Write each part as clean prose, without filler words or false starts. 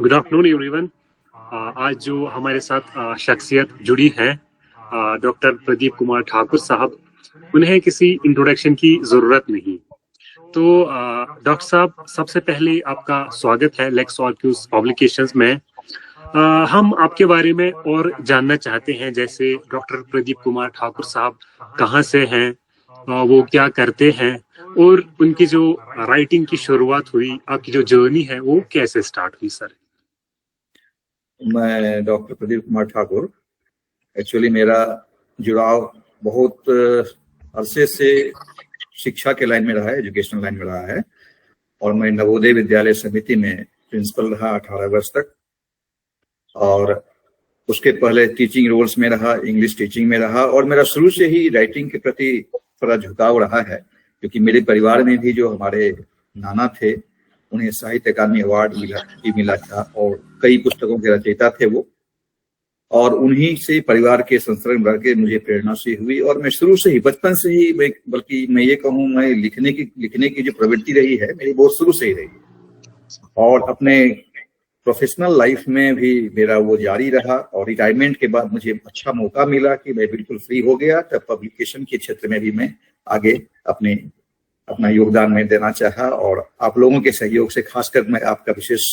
Good afternoon everyone. आज जो हमारे साथ शख्सियत जुड़ी है डॉक्टर प्रदीप कुमार ठाकुर साहब, उन्हें किसी इंट्रोडक्शन की जरूरत नहीं। तो डॉक्टर साहब, सबसे पहले आपका स्वागत है लेक्स ऑर्क्यूज पब्लिकेशंस में। हम आपके बारे में और जानना चाहते हैं, जैसे डॉक्टर प्रदीप कुमार ठाकुर साहब कहाँ से हैं, वो क्या करते हैं, और उनकी जो राइटिंग की शुरुआत हुई, आपकी जो जर्नी है वो कैसे स्टार्ट हुई सर? मैं डॉक्टर प्रदीप कुमार ठाकुर, एक्चुअली मेरा जुड़ाव बहुत अरसे से शिक्षा के लाइन में रहा है, एजुकेशन लाइन में रहा है। और मैं नवोदय विद्यालय समिति में प्रिंसिपल रहा 18 वर्ष तक, और उसके पहले टीचिंग रोल्स में रहा, इंग्लिश टीचिंग में रहा। और मेरा शुरू से ही राइटिंग के प्रति थोड़ा झुकाव रहा है, क्योंकि मेरे परिवार में भी जो हमारे नाना थे, उन्हें साहित्य अकादमी अवार्ड मिला था और कई पुस्तकों के रचयिता थे वो। और उन्हीं से परिवार के संस्करण भर के मुझे प्रेरणा से हुई। और मैं शुरू से ही, बचपन से ही, बल्कि मैं ये कहूँ, मैं लिखने की जो प्रवृत्ति रही है मेरी, बहुत शुरू से ही रही। और अपने प्रोफेशनल लाइफ में भी मेरा वो जारी रहा। और रिटायरमेंट के बाद मुझे अच्छा मौका मिला कि मैं बिल्कुल फ्री हो गया, तब पब्लिकेशन के क्षेत्र में भी मैं आगे अपना योगदान में देना चाहा। और आप लोगों के सहयोग से खासकर मैं आपका विशेष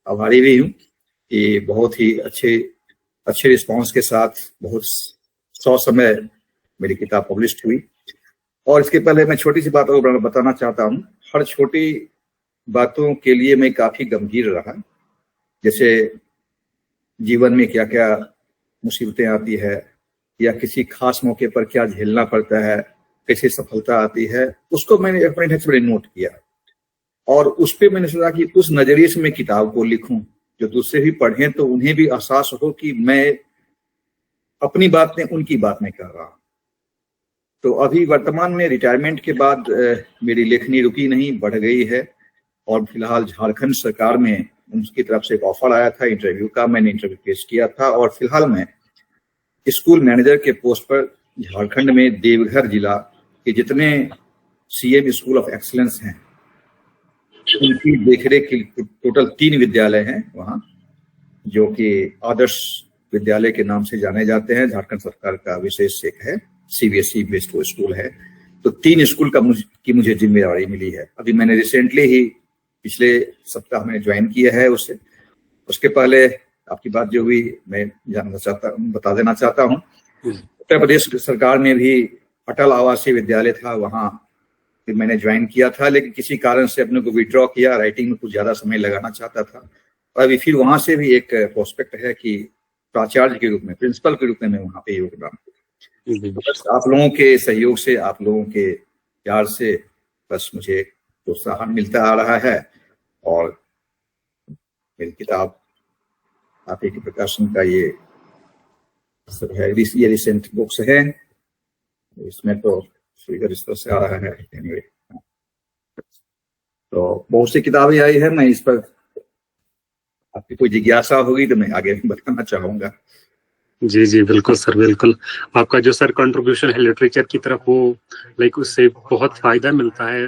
आभारी भी हूँ कि बहुत ही अच्छे रिस्पांस के साथ बहुत समय मेरी किताब पब्लिश हुई। और इसके पहले मैं छोटी सी बात और बताना चाहता हूँ। हर छोटी बातों के लिए मैं काफी गंभीर रहा, जैसे जीवन में क्या क्या मुसीबतें आती है, या किसी खास मौके पर क्या झेलना पड़ता है, कैसे सफलता आती है, उसको मैंने अपने ढंग से नोट किया। और उस पर मैंने सोचा कि उस नजरिए से मैं किताब को लिखूं, जो दूसरे भी पढ़ें तो उन्हें भी एहसास हो कि मैं अपनी बात में उनकी बात में कर रहा हूं। तो अभी वर्तमान में रिटायरमेंट के बाद मेरी लेखनी रुकी नहीं, बढ़ गई है। और फिलहाल झारखंड सरकार में उनकी तरफ से एक ऑफर आया था इंटरव्यू का, मैंने इंटरव्यू पेश किया था। और फिलहाल मैं स्कूल मैनेजर के पोस्ट पर झारखंड में देवघर जिला के जितने सीएम स्कूल ऑफ एक्सीलेंस हैं, उनकी देखरेख की टोटल 3 विद्यालय हैं वहाँ, जो कि आदर्श विद्यालय के नाम से जाने जाते हैं। झारखंड सरकार का विशेष एक है, सीबीएसई बेस्ड स्कूल है। तो 3 स्कूल की मुझे जिम्मेदारी मिली है। अभी मैंने रिसेंटली ही पिछले सप्ताह में ज्वाइन किया है उसके पहले आपकी बात जो हुई मैं बता देना चाहता हूँ। उत्तर प्रदेश सरकार में भी अटल आवासीय विद्यालय था, वहाँ फिर मैंने ज्वाइन किया था, लेकिन किसी कारण से अपने को विड्रॉ किया। राइटिंग में कुछ ज्यादा समय लगाना चाहता था। और अभी फिर वहां से भी एक प्रोस्पेक्ट है कि प्राचार्य के रूप में, प्रिंसिपल के रूप में मैं वहाँ पे योगदान दूं। तो बस आप लोगों के सहयोग से, आप लोगों के प्यार से बस मुझे प्रोत्साहन मिलता आ रहा है। और मेरी किताब आप ही के प्रकाशन का ये सब है, ये रिसेंट बुक्स है, इसमें तो फिगर इस तरह से आ रहा है। anyway, तो बहुत सी किताबें आई है। मैं इस पर आपकी कोई जिज्ञासा होगी तो मैं आगे बताना चाहूंगा। जी जी, बिल्कुल सर, बिल्कुल। आपका जो सर कंट्रीब्यूशन है लिटरेचर की तरफ, वो उससे बहुत फायदा मिलता है,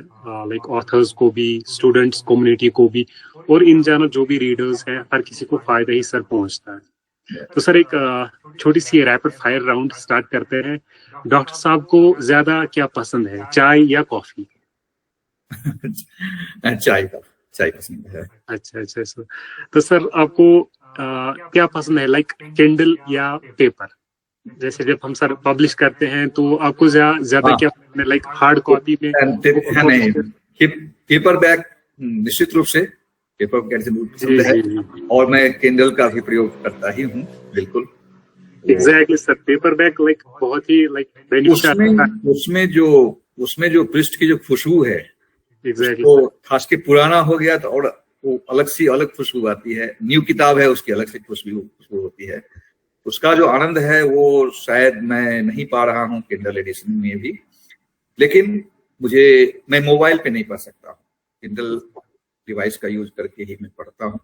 ऑथर्स को भी, स्टूडेंट्स कम्युनिटी को भी, और इन जनरल जो भी रीडर्स हैं, हर किसी को फायदा ही सर पहुंचता है। तो सर एक छोटी सी रैपिड फायर राउंड स्टार्ट करते हैं। डॉक्टर साहब को ज्यादा क्या पसंद है, चाय या कॉफी? चाय पसंद है। अच्छा अच्छा सर। तो सर आपको क्या पसंद है, किंडल या पेपर? जैसे जब हम सर पब्लिश करते हैं तो आपको ज्यादा क्या पसंद है, हार्ड कॉपी में? नहीं, पेपर बैक निश्चित रूप से पेपर पसंद है। और मैं किंडल का भी प्रयोग करता ही हूँ, बिल्कुल। एग्जैक्टली सर, पेपर बैक बहुत ही उसमें जो पृष्ठ की जो खुशबू है, एग्जैक्टली, खास के पुराना हो गया तो और वो अलग खुशबू आती है। न्यू किताब है, उसकी अलग से खुशबू होती है। उसका जो आनंद है वो शायद मैं नहीं पा रहा हूँ किंडल एडिशन में भी। लेकिन मैं मोबाइल पे नहीं पढ़ सकता हूँ, किंडल डिवाइस का यूज करके ही मैं पढ़ता हूँ।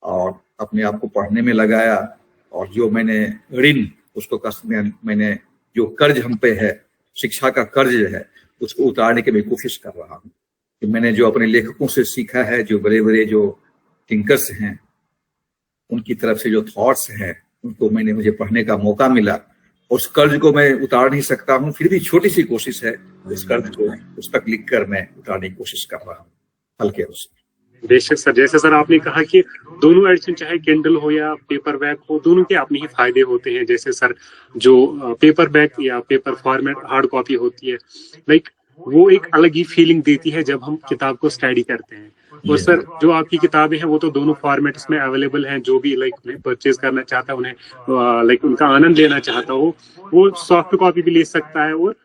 और अपने आप को पढ़ने में लगाया, और जो मैंने ऋण उसको मैंने जो कर्ज हम पे है, शिक्षा का कर्ज है, उसको उतारने की मैं कोशिश कर रहा हूँ। कि मैंने जो अपने लेखकों से सीखा है, जो बड़े बड़े जो थिंकर्स हैं, उनकी तरफ से जो थॉट्स हैं उनको मुझे पढ़ने का मौका मिला। उस कर्ज को मैं उतार नहीं सकता हूँ, फिर भी छोटी सी कोशिश है इस कर्ज को पुस्तक लिखकर मैं उतारने की कोशिश कर रहा हूँ हल्के उससे। बेशक सर, जैसे सर आपने कहा कि दोनों एडिशन चाहे किंडल हो या पेपर बैक हो, दोनों के अपने ही फायदे होते हैं। जैसे सर जो पेपर बैक या पेपर फॉर्मेट हार्ड कॉपी होती है, लाइक वो एक अलग ही फीलिंग देती है जब हम किताब को स्टडी करते हैं। और सर जो आपकी किताबें हैं वो तो दोनों फॉर्मेट्स में अवेलेबल हैं। जो भी लाइक उन्हें परचेज करना चाहता है, उन्हें लाइक उनका आनंद लेना चाहता हो, वो सॉफ्ट कॉपी भी ले सकता है और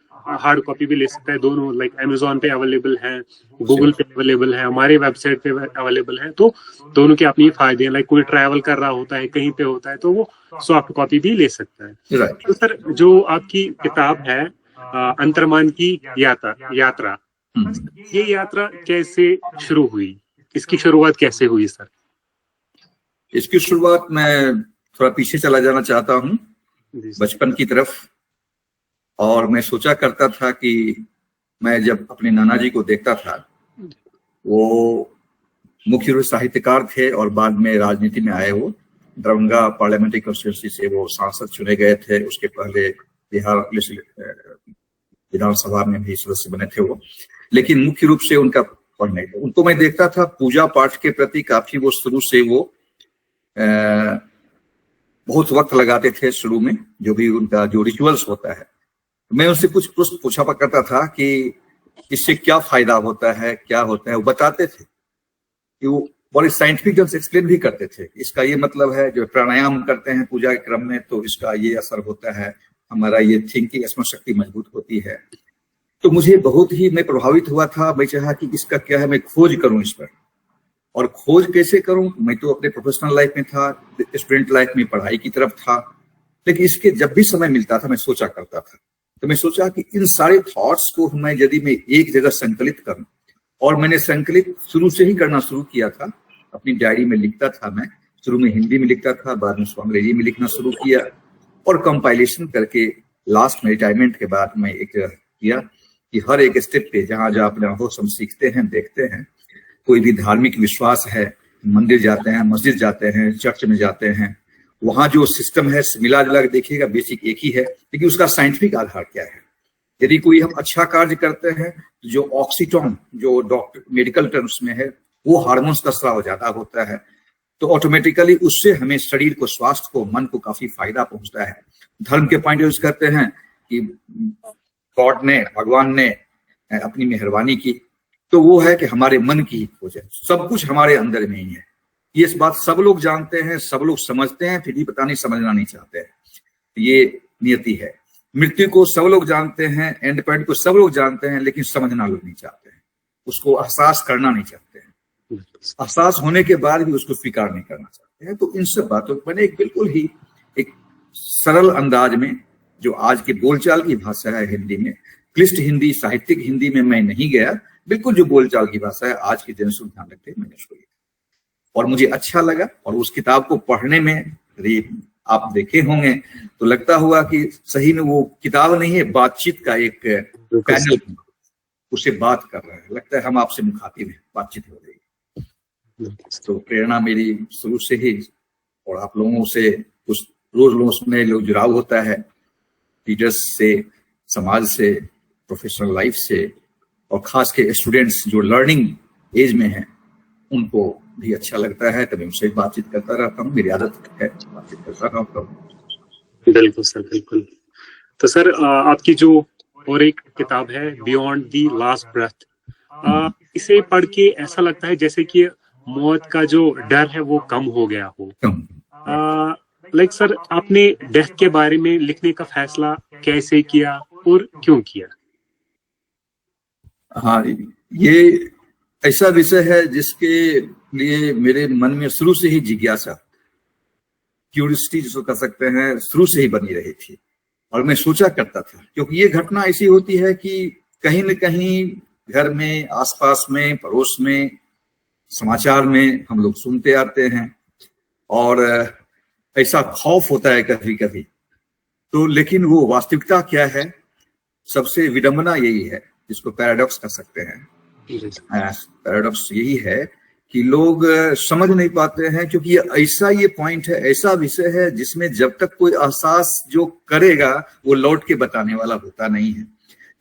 हार्ड कॉपी भी ले सकता है। दोनों लाइक अमेजोन पे अवेलेबल हैं, गूगल पे अवेलेबल है, हमारे वेबसाइट पे अवेलेबल है। तो दोनों के अपने फायदे हैं। लाइक कोई ट्रैवल कर रहा होता है, कहीं पे होता है, तो वो सॉफ्ट कॉपी भी ले सकता है। तो सर जो आपकी किताब है अंतर्मन की यात्रा, ये यात्रा कैसे शुरू हुई? इसकी शुरुआत कैसे हुई सर? इसकी शुरुआत मैं थोड़ा पीछे चला जाना चाहता हूँ, बचपन की तरफ। और मैं सोचा करता था कि मैं जब अपने नाना जी को देखता था, वो मुख्य रूप से साहित्यकार थे और बाद में राजनीति में आए। वो दरभंगा पार्लियामेंट्री कॉन्स्टिट्यूंसी से वो सांसद चुने गए थे। उसके पहले बिहार विधानसभा में भी सदस्य बने थे वो। लेकिन मुख्य रूप से उनका पढ़ने का, उनको मैं देखता था पूजा पाठ के प्रति काफी वो शुरू से वो बहुत वक्त लगाते थे शुरू में, जो भी उनका जो रिचुअल्स होता है। मैं उनसे कुछ प्रश्न पूछा करता था कि इससे क्या फायदा होता है, क्या होता है। वो बताते थे कि वो बड़े साइंटिफिक ढंग से एक्सप्लेन भी करते थे। इसका ये मतलब है, जो प्राणायाम करते हैं पूजा के क्रम में, तो इसका ये असर होता है, हमारा ये थिंकिंग स्मरण शक्ति मजबूत होती है। तो मुझे बहुत ही मैं प्रभावित हुआ था। मैं चाहा कि इसका क्या है, मैं खोज करूं इस पर। और खोज कैसे करूं? मैं तो अपने प्रोफेशनल लाइफ में था, स्टूडेंट लाइफ में पढ़ाई की तरफ था, लेकिन इसके जब भी समय मिलता था मैं सोचा करता था। तो मैं सोचा कि इन सारे थॉट्स को मैं यदि मैं एक जगह संकलित करूं, और मैंने संकलित शुरू से ही करना शुरू किया था। अपनी डायरी में लिखता था मैं, शुरू में हिंदी में लिखता था, बाद में उसको अंग्रेजी में लिखना शुरू किया, और कंपाइलेशन करके लास्ट में रिटायरमेंट के बाद मैं एक किया कि हर एक स्टेप पे जहां जहां अपने अनुभव हम सीखते हैं, देखते हैं। कोई भी धार्मिक विश्वास है, मंदिर जाते हैं, मस्जिद जाते हैं, चर्च में जाते हैं, वहां जो सिस्टम है मिला जुला के देखिएगा, बेसिक एक ही है, लेकिन उसका साइंटिफिक आधार क्या है। यदि कोई हम अच्छा कार्य करते हैं, जो ऑक्सीटोन जो डॉक्टर मेडिकल टर्म्स में है, वो हार्मोन्स का स्राव ज्यादा होता है, तो ऑटोमेटिकली उससे हमें शरीर को, स्वास्थ्य को, मन को काफी फायदा पहुंचता है। धर्म के पॉइंट यूज करते हैं कि गॉड ने, भगवान ने अपनी मेहरबानी की, तो वो है कि हमारे मन की ही खोज है। सब कुछ हमारे अंदर में ही है। ये इस बात सब लोग जानते हैं, सब लोग समझते हैं, फिर भी पता नहीं समझना नहीं चाहते हैं। ये नियति है। मृत्यु को सब लोग जानते हैं, एंड पॉइंट को सब लोग जानते हैं, लेकिन समझना लोग नहीं चाहते हैं, उसको एहसास करना नहीं चाहते हैं। एहसास होने के बाद भी उसको स्वीकार नहीं करना चाहते हैं। तो इन सब बातों को मैंने एक बिल्कुल ही एक सरल अंदाज में, जो आज के बोलचाल की भाषा है हिंदी में, क्लिष्ट हिंदी, साहित्यिक हिंदी में मैं नहीं गया, बिल्कुल जो बोलचाल की भाषा है आज के जनसुन ध्यान रखते मैंने उसको लिखा, और मुझे अच्छा लगा। और उस किताब को पढ़ने में, आप देखे होंगे तो लगता हुआ कि सही में वो किताब नहीं है, बातचीत का एक पैनल, उसे बात कर रहा है, लगता है हम आपसे मुखातिब हैं, बातचीत हो रही है। तो प्रेरणा मेरी शुरू से ही, और आप लोगों से कुछ रोज में लोग जुड़ाव होता है, टीचर्स से, समाज से, प्रोफेशनल लाइफ से, और खास के स्टूडेंट्स जो लर्निंग एज में हैं, उनको भी अच्छा लगता है, तभी उनसे बातचीत करता रहता हूँ। मेरी आदत है बातचीत करता रहता हूँ। बिल्कुल सर, बिल्कुल। तो सर आपकी जो और एक किताब है बियॉन्ड दी लास्ट ब्रेथ, इसे पढ़ के ऐसा लगता है जैसे कि मौत का जो डर है वो कम हो गया हो। लाइक सर, आपने डेथ के बारे में लिखने का फैसला कैसे किया और क्यों किया? हाँ, ये ऐसा विषय है जिसके लिए मेरे मन में शुरू से ही जिज्ञासा, क्यूरियोसिटी जिसको कह सकते हैं, शुरू से ही बनी रही थी। और मैं सोचा करता था, क्योंकि ये घटना ऐसी होती है कि कहीं न कहीं घर में, आसपास में, पड़ोस में, समाचार में हम लोग सुनते आते हैं, और ऐसा खौफ होता है कभी कभी। तो लेकिन वो वास्तविकता क्या है, सबसे विडंबना यही है, जिसको पैराडॉक्स कह सकते हैं। पैराडॉक्स यही है कि लोग समझ नहीं पाते हैं, क्योंकि ये पॉइंट है, ऐसा विषय है जिसमें जब तक कोई एहसास जो करेगा वो लौट के बताने वाला होता नहीं है।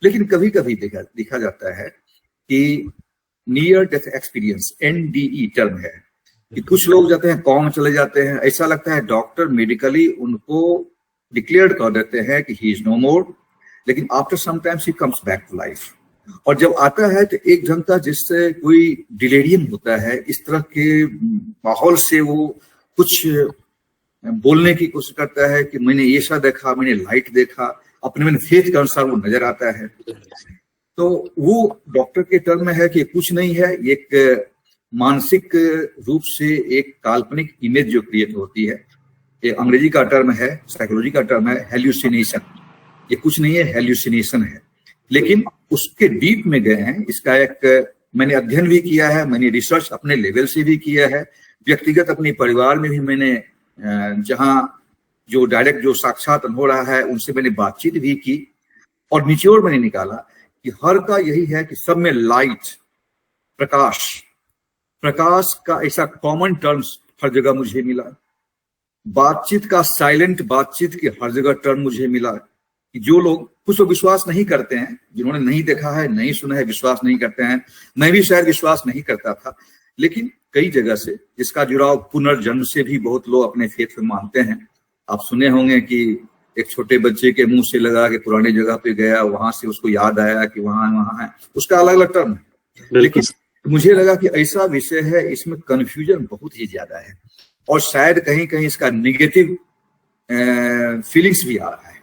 लेकिन कभी कभी देखा जाता है कि near death experience, NDE term है, कि कुछ लोग जाते हैं कॉम चले जाते हैं, ऐसा लगता है डॉक्टर मेडिकली उनको डिक्लेयर कर देते हैं कि ही इज नो मोर, लेकिन after some times he comes back to life. और जब आता है तो एक ढंग का जिससे कोई डिलेरियम होता है, इस तरह के माहौल से वो कुछ बोलने की कोशिश करता है कि मैंने ये सा देखा, मैंने लाइट देखा, अपने मैंने फेथ के अनुसार वो नजर आता है। तो वो डॉक्टर के टर्म में है कि कुछ नहीं है, एक मानसिक रूप से एक काल्पनिक इमेज जो क्रिएट होती है। ये अंग्रेजी का टर्म है, साइकोलॉजी का टर्म है हेल्यूसिनेशन। ये कुछ नहीं है, हेल्यूसिनेशन है। लेकिन उसके डीप में गए हैं, इसका एक मैंने अध्ययन भी किया है, मैंने रिसर्च अपने लेवल से भी किया है, व्यक्तिगत अपने परिवार में भी मैंने जहां जो डायरेक्ट जो साक्षात हो रहा है उनसे मैंने बातचीत भी की, और निचोड़ मैंने निकाला कि हर का यही है कि सब में लाइट, प्रकाश का ऐसा कॉमन टर्म्स हर जगह मुझे मिला। बातचीत का, साइलेंट बातचीत की हर जगह टर्म मुझे मिला। कि जो लोग, कुछ लोग विश्वास नहीं करते हैं, जिन्होंने नहीं देखा है, नहीं सुना है, विश्वास नहीं करते हैं। मैं भी शायद विश्वास नहीं करता था, लेकिन कई जगह से जिसका जुड़ाव पुनर्जन्म से भी बहुत लोग अपने फेथ में मानते हैं। आप सुने होंगे कि एक छोटे बच्चे के मुंह से लगा के पुरानी जगह पे गया, वहां से उसको याद आया कि वहां है, उसका अलग अलग टर्म है। लेकिन मुझे लगा कि ऐसा विषय है, इसमें कंफ्यूजन बहुत ही ज्यादा है, और शायद कहीं कहीं इसका निगेटिव फीलिंग्स भी आ रहा है।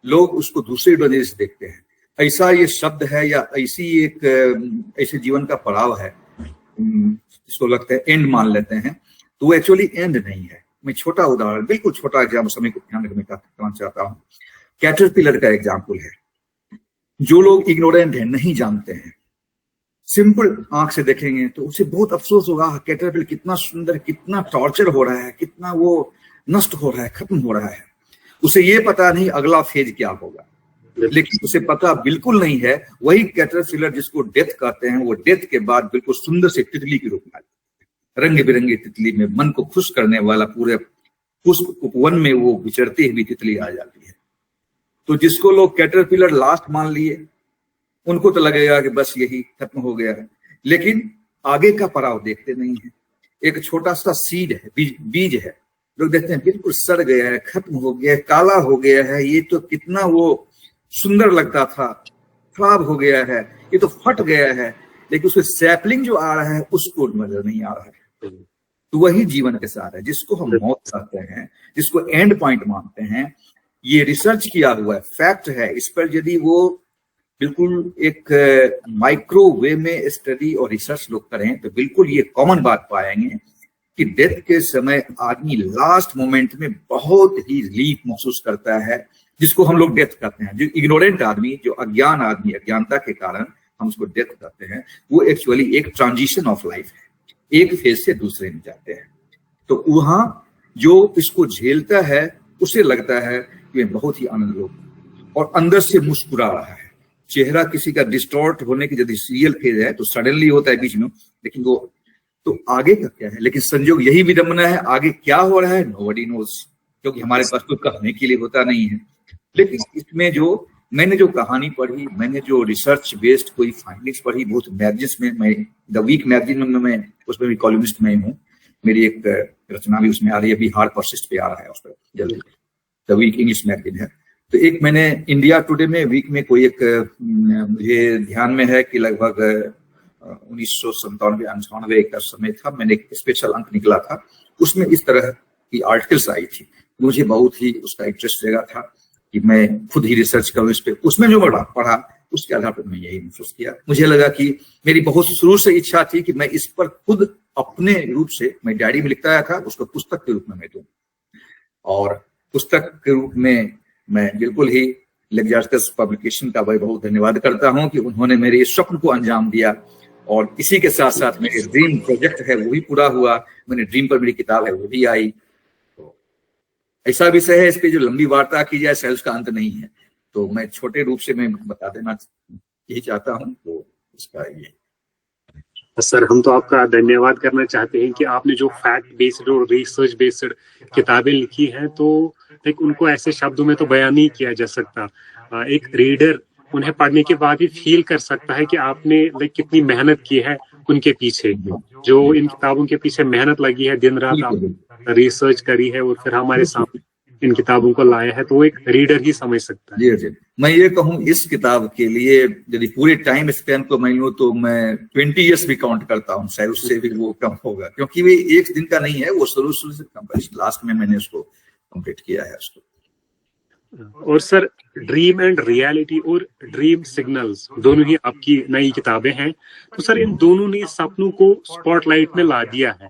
लोग उसको दूसरे नजरिए से देखते हैं, ऐसा ये शब्द है या ऐसी एक ऐसे जीवन का पड़ाव है जिसको लगता है एंड मान लेते हैं, तो वो एक्चुअली एंड नहीं है। मैं छोटा उदाहरण, बिल्कुल छोटा एग्जाम्पल, समय को ध्यान रखने करना चाहता हूँ। कैटरपिलर का एग्जाम्पल है। जो लोग इग्नोरेंट है, नहीं जानते हैं, सिंपल आंख से देखेंगे तो उसे बहुत अफसोस होगा, कैटरपिलर कितना सुंदर, कितना टॉर्चर हो रहा है, कितना वो नष्ट हो रहा है, खत्म हो रहा है। उसे ये पता नहीं अगला फेज क्या होगा, लेकिन उसे पता बिल्कुल नहीं है वही कैटरपिलर जिसको डेथ कहते हैं, वो डेथ के बाद बिल्कुल सुंदर से तितली के रूप में, रंग बिरंगी तितली में, मन को खुश करने वाला पूरे पुष्प उपवन में वो विचरती हुई तितली आ जाती है। तो जिसको लोग कैटरपिलर लास्ट मान लिए, उनको तो लगेगा कि बस यही खत्म हो गया है, लेकिन आगे का पड़ाव देखते नहीं है। एक छोटा सा सीड है, बीज है, लोग देखते हैं बिल्कुल सड़ गया है, खत्म हो गया है, काला हो गया है, ये तो कितना वो सुंदर लगता था, खराब हो गया है, ये तो फट गया है, लेकिन उसमें सैपलिंग जो आ रहा है उसको नजर नहीं आ रहा है। तो वही जीवन के साथ है, जिसको हम मौत कहते हैं, जिसको एंड पॉइंट मानते हैं। ये रिसर्च किया हुआ है, फैक्ट है। इस पर यदि वो बिल्कुल एक माइक्रोवेव में स्टडी और रिसर्च लोग करें तो बिल्कुल ये कॉमन बात पाएंगे कि डेथ के समय आदमी लास्ट मोमेंट में बहुत ही रिलीफ महसूस करता है, जिसको हम लोग डेथ कहते हैं। जो इग्नोरेंट आदमी, जो अज्ञान आदमी, अज्ञानता के कारण हम उसको डेथ कहते हैं, वो एक्चुअली एक ट्रांजिशन ऑफ लाइफ है, एक फेज से दूसरे में जाते हैं। तो वहां जो इसको झेलता है उसे लगता है कि बहुत ही आनंद लोग, और अंदर से मुस्कुरा रहा है। चेहरा किसी का डिस्टॉर्ट होने की यदि रियल फेज है तो सडनली होता है बीच में, लेकिन वो तो आगे का क्या है। लेकिन संजोग यही विडंबना है, आगे क्या हो रहा है नोबडी नोज, क्योंकि हमारे पास कोई कहने के लिए होता नहीं है। लेकिन इसमें जो मैंने जो कहानी पढ़ी, मैंने जो रिसर्च बेस्ड कोई फाइंडिंग्स पढ़ी, बहुत मैगजीन्स में, मैं द वीक मैगजीन में मैं उसमें भी कॉलमिस्ट में हूँ, मेरी एक रचना भी उसमें आ रही है, अभी हार्ड परसिस्ट पे आ रहा है उस पर जल्दी, द वीक इंग्लिश मैगजीन है। तो एक मैंने इंडिया टुडे में वीक में कोई एक मुझे ध्यान में है कि लगभग 1997-98 का समय था, मैंने एक स्पेशल अंक निकला था, उसमें इस तरह की आर्टिकल्स आई थी। मुझे बहुत ही उसका इंटरेस्ट लगा था कि मैं खुद ही रिसर्च करूं इस पे। उसमें जो पढ़ा उसके आधार पर मैं यही महसूस किया। मुझे लगा कि मेरी बहुत शुरू से इच्छा थी कि मैं इस पर खुद अपने रूप से, मैं डायरी में लिखता आया था, उसको पुस्तक के रूप में मैं दूं। और पुस्तक के रूप में मैं बिल्कुल ही लेक्जर्स पब्लिकेशन का बहुत धन्यवाद करता हूं कि उन्होंने मेरे इस स्वप्न को अंजाम दिया, और इसी के साथ साथ मेरे ड्रीम प्रोजेक्ट है वो भी पूरा हुआ। मैंने ड्रीम पर मेरी किताब है वो भी आई। तो ऐसा विषय है, इस पे जो लंबी वार्ता की जाए शायद उसका अंत नहीं है, तो मैं छोटे रूप से मैं बता देना यही चाहता हूँ। तो इसका ये सर, हम तो आपका धन्यवाद करना चाहते हैं कि आपने जो फैक्ट बेस्ड और रिसर्च बेस्ड किताबें लिखी हैं, तो लाइक उनको ऐसे शब्दों में तो बयान नहीं किया जा सकता। एक रीडर उन्हें पढ़ने के बाद ही फील कर सकता है कि आपने लाइक कितनी मेहनत की है उनके पीछे, जो इन किताबों के पीछे मेहनत लगी है, दिन रात आप रिसर्च करी है और फिर हमारे सामने इन किताबों को लाया है, तो वो एक रीडर ही समझ सकता है। जी जी, मैं ये कहूँ इस किताब के लिए यदि पूरे टाइम स्पैन को मैं लूँ तो मैं 20 ईयर्स भी काउंट करता हूँ, शायद उससे भी वो कम होगा, क्योंकि वे एक दिन का नहीं है, वो शुरू से लास्ट में मैंने उसको कंप्लीट किया है उसको। और सर, ड्रीम एंड रियलिटी और ड्रीम सिग्नल्स दोनों ही आपकी नई किताबें हैं, तो सर इन दोनों ने सपनों को स्पॉटलाइट में ला दिया है।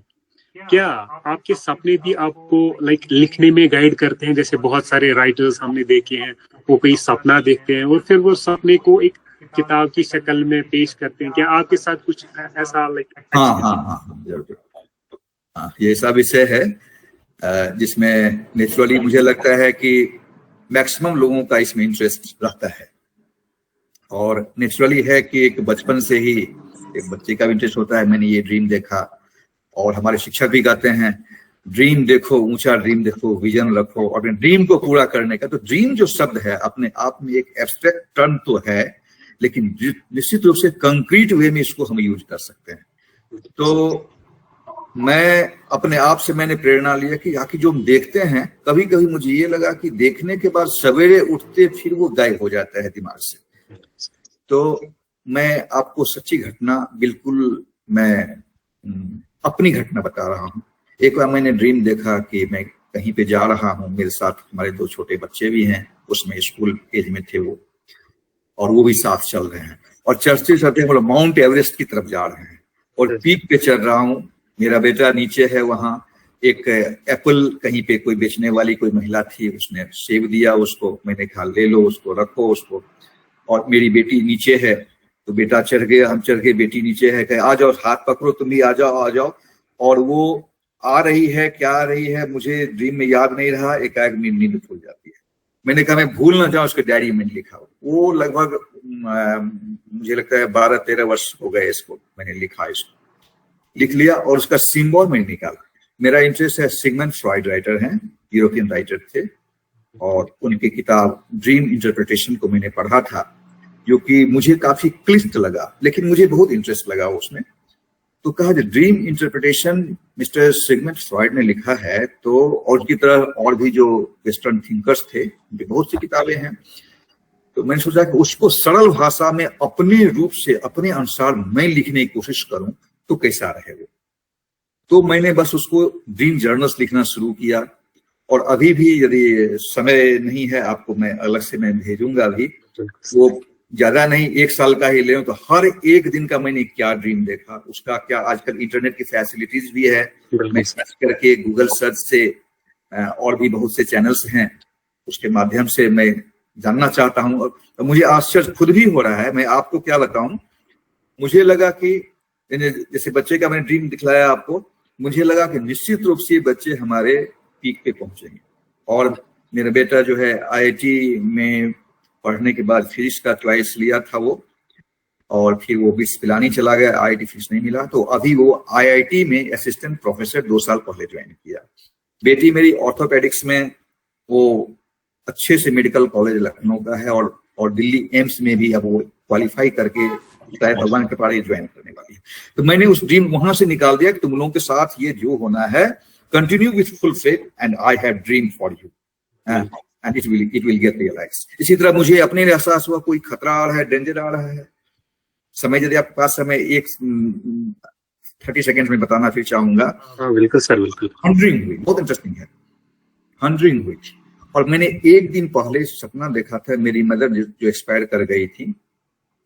क्या आपके सपने भी आपको लाइक लिखने में गाइड करते हैं? जैसे बहुत सारे राइटर्स हमने देखे हैं, वो कोई सपना देखते हैं और फिर वो सपने को एक किताब की शक्ल में पेश करते हैं। क्या आपके साथ कुछ ऐसा लाइक? हाँ, जरूर। हाँ, ये ऐसा विषय है जिसमें नेचुरली मुझे लगता है कि मैक्सिमम लोगों का इसमें इंटरेस्ट रहता है, और नेचुरली है कि एक बचपन से ही एक बच्चे का इंटरेस्ट होता है। मैंने ये ड्रीम देखा, और हमारे शिक्षक भी कहते हैं ड्रीम देखो, ऊंचा ड्रीम देखो, विजन रखो और अपने ड्रीम को पूरा करने का। तो ड्रीम जो शब्द है अपने आप में एक एब्स्ट्रैक्ट टर्म तो है, लेकिन निश्चित रूप से कंक्रीट वे में इसको हम यूज कर सकते हैं। तो मैं अपने आप से मैंने प्रेरणा लिया कि आखिर जो हम देखते हैं, कभी कभी मुझे ये लगा कि देखने के बाद सवेरे उठते फिर वो गायब हो जाता है दिमाग से। तो मैं आपको सच्ची घटना, बिल्कुल मैं अपनी घटना बता रहा हूँ। एक बार मैंने ड्रीम देखा कि मैं कहीं पे जा रहा हूँ, मेरे साथ हमारे 2 छोटे बच्चे भी हैं, उसमें स्कूल एज में थे वो, और वो भी साथ चल रहे हैं, और चढ़ते चढ़ते हम माउंट एवरेस्ट की तरफ जा रहे हैं, और पीक पे चढ़ रहा हूँ। मेरा बेटा नीचे है, वहां एक एप्पल कहीं पे कोई बेचने वाली कोई महिला थी, उसने सेब दिया उसको, मैंने कहा ले लो उसको, रखो उसको। और मेरी बेटी नीचे है, तो बेटा चढ़ गया, हम चढ़ गए, बेटी नीचे है, कहे आ जाओ, हाथ पकड़ो, तुम भी आ जाओ आ जाओ। और वो आ रही है, क्या आ रही है मुझे ड्रीम में याद नहीं रहा, एकाएक नींद खुल जाती है। मैंने कहा मैं भूल ना जाऊं, उसके डायरी में लिखा। वो लगभग मुझे लगता है 12-13 वर्ष हो गए इसको, मैंने लिखा, इसको लिख लिया और उसका सिंबल मैंने निकाला। मेरा इंटरेस्ट है, सिगमंड फ्रॉइड राइटर हैं, यूरोपियन राइटर थे, और उनकी किताब ड्रीम इंटरप्रिटेशन को मैंने पढ़ा था, जो कि मुझे काफी क्लिष्ट लगा, लेकिन मुझे बहुत इंटरेस्ट लगा उसमें। तो कहा जो dream interpretation mister Sigmund Freud ने लिखा है, तो और की तरह और भी जो वेस्टर्न थिंकर्स थे, उनकी बहुत सी किताबें हैं। तो मैंने सोचा कि उसको सरल भाषा में अपने रूप से, अपने अनुसार मैं लिखने की कोशिश करूं तो कैसा रहे वो। तो मैंने बस उसको ड्रीम जर्नल्स लिखना शुरू किया, और अभी भी यदि समय नहीं है आपको, मैं अलग से मैं भेजूंगा अभी, वो ज्यादा नहीं, 1 साल का ही ले तो हर एक दिन का मैंने क्या ड्रीम देखा, उसका क्या। आजकल इंटरनेट की फैसिलिटीज भी है, मैं सर्च करके गूगल सर्च से, और भी बहुत से चैनल्स हैं, उसके माध्यम से मैं जानना चाहता हूं। और मुझे आश्चर्य खुद भी हो रहा है, मैं आपको क्या बताऊं। मुझे लगा कि जैसे बच्चे का मैंने ड्रीम दिखलाया आपको, मुझे लगा कि निश्चित रूप से बच्चे हमारे पीक पे पहुंचेंगे। और मेरा बेटा जो है IIT में पढ़ने के बाद फिजिक्स का क्लास लिया था वो, और फिर वो बीस पिलानी चला गया, IIT फीस नहीं मिला, तो अभी वो IIT में असिस्टेंट प्रोफेसर 2 साल पहले ज्वाइन किया। बेटी मेरी ऑर्थोपेडिक्स में, वो अच्छे से मेडिकल कॉलेज लखनऊ का है, और दिल्ली एम्स में भी अब वो क्वालिफाई करके भगवान के पास ज्वाइन करने वाली है। तो मैंने उस ड्रीम वहां से निकाल दिया कि तुम लोगों के साथ ये जो होना है, continue with full faith and I have dream for you and it will get realized. इसी तरह मुझे अपने लिए एहसास हुआ कोई खतरा आ रहा है, डेंजर आ रहा है। समय यदि आपके पास समय 30 सेकेंड में बताना फिर चाहूंगा। बिल्कुल सर, बिल्कुल। हंड्रिंग हुई, बहुत इंटरेस्टिंग है। हंड्रिंग हुई, और मैंने एक दिन पहले सपना देखा था, मेरी मदर जो एक्सपायर कर गई थी,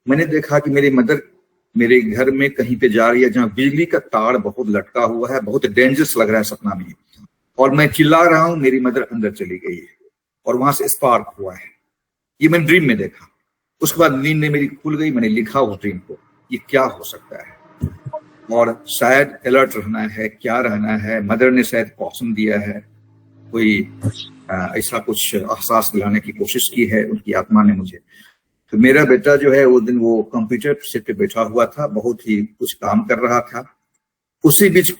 मैंने देखा कि मेरी मदर मेरे घर में कहीं पे जा रही है जहां बिजली का तार बहुत लटका हुआ है, बहुत डेंजरस लग रहा है सपना में, और मैं चिल्ला रहा हूं, मेरी मदर अंदर चली गई है, और वहां से स्पार्क हुआ है। ये मैंने ड्रीम में देखा। उसके बाद नींद ने मेरी खुल गई, मैंने लिखा उस ड्रीम को, ये क्या हो सकता है, और शायद अलर्ट रहना है, क्या रहना है। मदर ने शायद कॉशन दिया है, कोई ऐसा कुछ एहसास दिलाने की कोशिश की है उनकी आत्मा ने मुझे। तो मेरा बेटा जो है वो दिन वो कंप्यूटर सेट पे बैठा हुआ था, बहुत ही कुछ काम कर रहा था। उसी बीच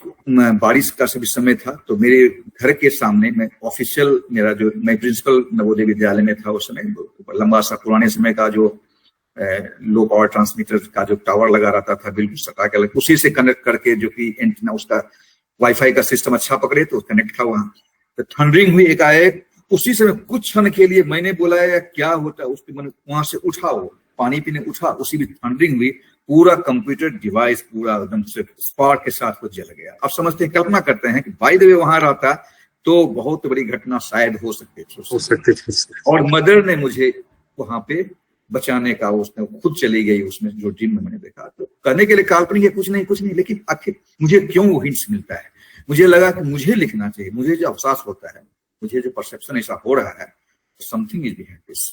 बारिश का सभी समय था, तो मेरे घर के सामने मैं ऑफिशियल मेरा जो मैं प्रिंसिपल नवोदय विद्यालय में था उस समय, लंबा सा पुराने समय का जो लो पावर ट्रांसमीटर का जो टावर लगा रहता था बिल्कुल सटा के, उसी से कनेक्ट करके जो कि एंटीना उसका वाईफाई का सिस्टम अच्छा पकड़े तो कनेक्ट था वहां। तो थंडरिंग हुई एकाएक, उसी समय कुछ क्षण के लिए मैंने बोला या क्या होता है, उसके मन वहां से उठा, वो पानी पीने उठा, उसी में थंडरिंग हुई, पूरा कंप्यूटर डिवाइस पूरा एकदम से स्पार्क के साथ वो जल गया। अब समझते हैं, कल्पना करते हैं कि बाय द वे वहां रहता तो बहुत बड़ी घटना शायद हो सकती थी। और मदर ने मुझे वहां पे बचाने का, उसने खुद चली गई उसमें जो ड्रीम में मैंने देखा। तो कहने के लिए काल्पनिक है, कुछ नहीं, लेकिन आखिर मुझे क्यों वो हिंट्स मिलता है, मुझे लगा कि मुझे लिखना चाहिए, मुझे जो अहसास होता है, मुझे जो परसेप्शन ऐसा हो रहा है, समथिंग इज बिहाइंड दिस।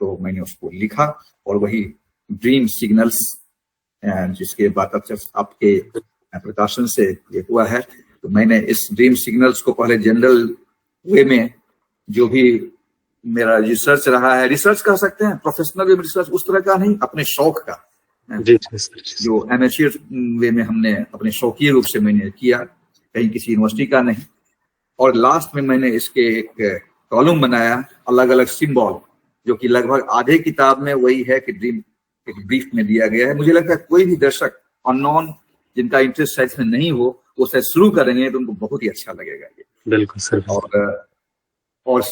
तो मैंने उसको लिखा और वही ड्रीम सिग्नल्स जिसके बात आपके प्रकाशन से ये हुआ है। तो मैंने इस ड्रीम सिग्नल्स को पहले जनरल वे में जो भी मेरा रिसर्च रहा है, रिसर्च कह सकते हैं, प्रोफेशनल रिसर्च उस तरह का नहीं, अपने शौक का, जो एमेच्योर वे में हमने अपने शौकीय रूप से मैंने किया, कहीं किसी यूनिवर्सिटी का नहीं। और लास्ट में मैंने इसके एक कॉलम बनाया, अलग अलग सिंबल, जो कि लगभग आधे किताब में वही है कि ड्रीम एक ब्रीफ में दिया गया है। मुझे लगता है कोई भी दर्शक अननोन जिनका इंटरेस्ट शायद में नहीं हो, वो शायद शुरू करेंगे तो उनको बहुत ही अच्छा लगेगा ये। बिल्कुल सर। और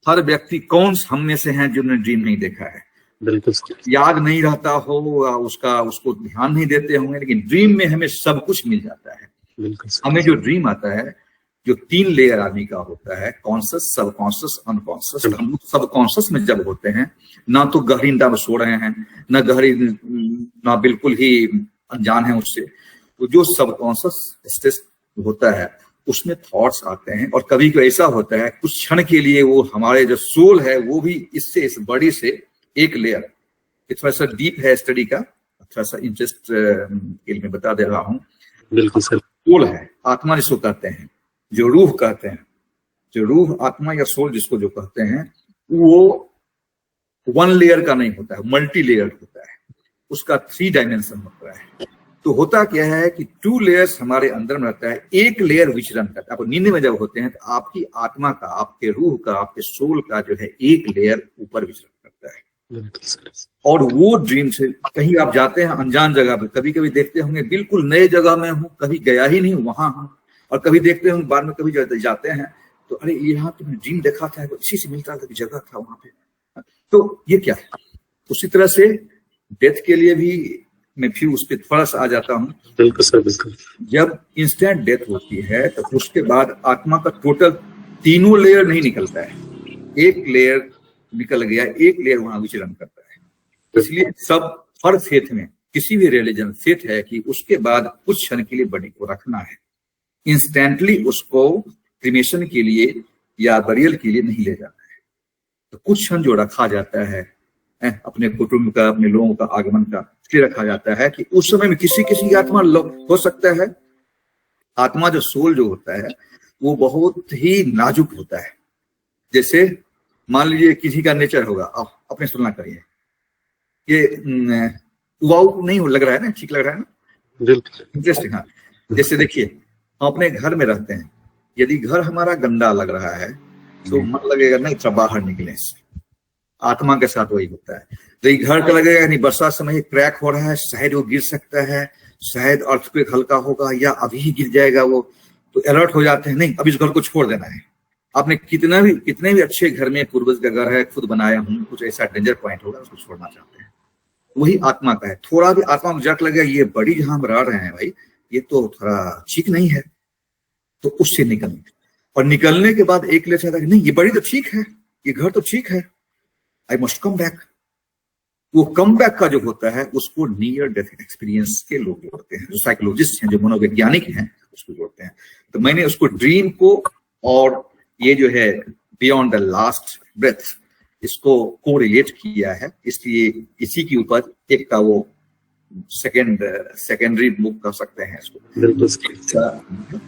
हर व्यक्ति कौन हम में से हैं जिन्होंने ड्रीम नहीं देखा है, बिल्कुल याद नहीं रहता हो, उसको ध्यान नहीं देते होंगे, लेकिन ड्रीम में हमें सब कुछ मिल जाता है। बिल्कुल हमें जो ड्रीम आता है, जो 3 लेयर आदमी का होता है, कॉन्शियस, सबकॉन्शियस, अनकॉन्शियस। हम लोग सबकॉन्शियस में जब होते हैं, ना तो गहरी नींद में सो रहे हैं, ना बिल्कुल ही अनजान है उससे, तो जो सबकॉन्शियस स्टेट होता है उसमें थॉट्स आते हैं। और कभी कभी ऐसा होता है कुछ क्षण के लिए वो हमारे जो सोल है वो भी इससे इस बॉडी से एक लेयर, थोड़ा सा डीप है स्टडी का, थोड़ा सा इंटरेस्ट के लिए मैं बता दे रहा हूँ। बिल्कुल सर। सोल है, आत्मा जिसको कहते हैं, जो रूह कहते हैं, जो रूह आत्मा या सोल जिसको जो कहते हैं, वो 1 लेयर का नहीं होता है, मल्टी लेयर होता है, उसका 3 डायमेंशन होता है। तो होता क्या है कि 2 लेयर्स हमारे अंदर में रहता है, एक लेयर विचरण करता है। आप नींद में जब होते हैं तो आपकी आत्मा का, आपके रूह का, आपके सोल का जो है एक लेयर ऊपर विचरण करता है। और वो ड्रीम से कहीं आप जाते हैं अनजान जगह पे, कभी कभी देखते होंगे बिल्कुल नए जगह में हूँ, कभी गया ही नहीं वहां हूँ, और कभी देखते होंगे बाद में कभी जाते हैं तो अरे यहाँ तो ड्रीम देखा था, इसी से मिलता था, जगह था वहां पे। तो ये क्या है? उसी तरह से डेथ के लिए भी मैं फिर उस पर थोड़ा सा आ जाता हूँ। बिल्कुल सर, बिल्कुल। जब इंस्टेंट डेथ होती है तो उसके बाद आत्मा का टोटल 3 लेयर नहीं निकलता है, एक लेयर निकल गया, एक लेयर वहां विचरण करता है। इसलिए सब हर फेथ में, किसी भी रिलीजन फेथ है कि उसके बाद कुछ क्षण के लिए बॉडी को रखना है, इंस्टेंटली उसको क्रिमेशन के लिए या बरियल के लिए नहीं ले जाना है। तो कुछ क्षण जो रखा जाता है अपने कुटुंब का, अपने लोगों का आगमन का, इसलिए रखा जाता है कि उस समय में किसी की आत्मा हो सकता है, आत्मा जो सोल जो होता है वो बहुत ही नाजुक होता है। जैसे मान लीजिए किसी का नेचर होगा, आप अपने तुलना करिए, ये वाउ नहीं लग रहा है ना, ठीक लग रहा है ना, इंटरेस्टिंग। हाँ, जैसे देखिए हम अपने घर में रहते हैं, यदि घर हमारा गंदा लग रहा है तो मन लगेगा नहीं अच्छा बाहर निकले से। आत्मा के साथ वही होता है। तो घर का लगेगा नहीं बरसात समय क्रैक हो रहा है, शायद वो गिर सकता है, शायद अर्थक्वेक हल्का होगा या अभी ही गिर जाएगा वो, तो अलर्ट हो जाते हैं, नहीं अब इस घर को छोड़ देना है। आपने कितने भी अच्छे घर में, पूर्वज का घर है, खुद बनाया हूं, कुछ ऐसा डेंजर पॉइंट होगा उसको छोड़ना चाहते हैं। वही आत्मा का है, थोड़ा भी आत्मा को जट लगेगा ये बड़ी जहां हम रह रहे हैं भाई ये तो थोड़ा ठीक नहीं है, तो उससे निकलने, और निकलने के बाद एक लेता है नहीं ये बड़ी तो ठीक है, ये घर तो ठीक है, आई मस्ट कम बैक। वो कम बैक का जो होता है उसको नियर डेथ एक्सपीरियंस के लोग जोड़ते हैं, जो साइकोलॉजिस्ट हैं, जो मनोवैज्ञानिक हैं, उसको जोड़ते हैं। तो मैंने उसको ड्रीम को और ये जो है बियॉन्ड द लास्ट ब्रेथ, इसको कोरिलेट किया है। इसलिए इसी के ऊपर एक का वो सेकेंडरी बुक कर सकते हैं इसको।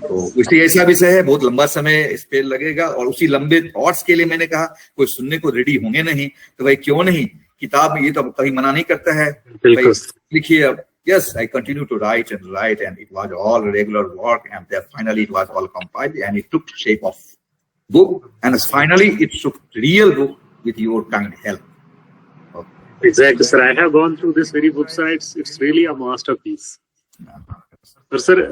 तो इसलिए ऐसा विषय है, बहुत लंबा समय इस पे लगेगा, और उसी लंबे थॉट्स के लिए मैंने कहा कोई सुनने को रेडी होंगे नहीं, तो भाई क्यों नहीं किताब में ये तो कभी मना नहीं करता है, बिल्कुल लिखिए अब। Yes, I continue to write, and it was all regular work, and then finally it was all compiled, and it took shape of book, and finally it took real book with your kind help. Okay. Exactly, sir. I have gone through this very book, sir. It's really a masterpiece. और sir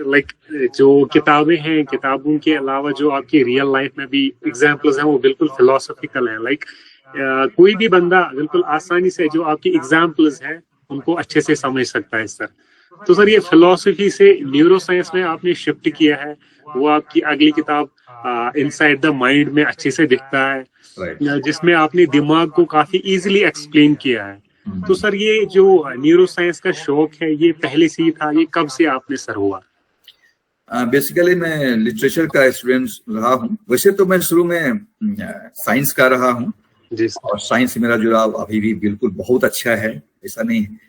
like जो किताबें हैं, किताबों के अलावा जो आपकी real life में भी एग्जाम्पल्स हैं वो बिल्कुल फिलोसॉफिकल हैं। लाइक कोई भी बंदा बिल्कुल आसानी से जो आपकी एग्जाम्पल्स हैं उनको अच्छे से समझ सकता है सर। तो सर ये फिलोसफी से न्यूरो साइंस में आपने शिफ्ट किया है, वो आपकी अगली किताब इनसाइड द माइंड में अच्छे से दिखता है, जिसमें आपने दिमाग को काफी इजीली एक्सप्लेन किया है। तो सर ये जो न्यूरो साइंस का शौक है ये पहले से ही था, ये कब से आपने सर हुआ? बेसिकली मैं लिटरेचर का स्टूडेंट रहा हूँ। वैसे तो मैं शुरू में साइंस का रहा हूँ और साइंस से मेरा जुड़ाव अभी भी बिल्कुल बहुत अच्छा है, ऐसा नहीं है।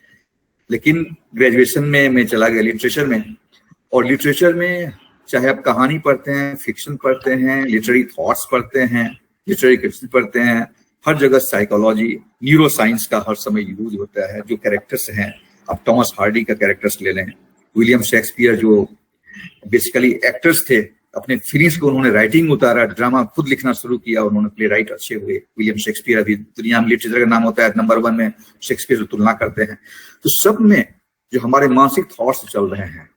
लेकिन ग्रेजुएशन में मैं चला गया लिटरेचर में, और लिटरेचर में चाहे आप कहानी पढ़ते हैं, फिक्शन पढ़ते हैं, लिटरेरी थॉट्स पढ़ते हैं, लिटरेरी क्रिटिसिज्म पढ़ते हैं, हर जगह साइकोलॉजी, न्यूरो साइंस का हर समय यूज होता है। जो कैरेक्टर्स हैं, अब टॉमस हार्डी का कैरेक्टर्स ले लें, विलियम शेक्सपियर जो बेसिकली एक्टर्स थे, अपने फीलिंग्स को उन्होंने राइटिंग उतारा, ड्रामा खुद लिखना शुरू किया, उन्होंने प्ले राइट अच्छे हुए। विलियम शेक्सपियर अभी दुनिया में लिटरेचर का नाम होता है नंबर 1 में, शेक्सपियर से तुलना करते हैं। तो सब में जो हमारे मानसिक थॉट्स चल रहे हैं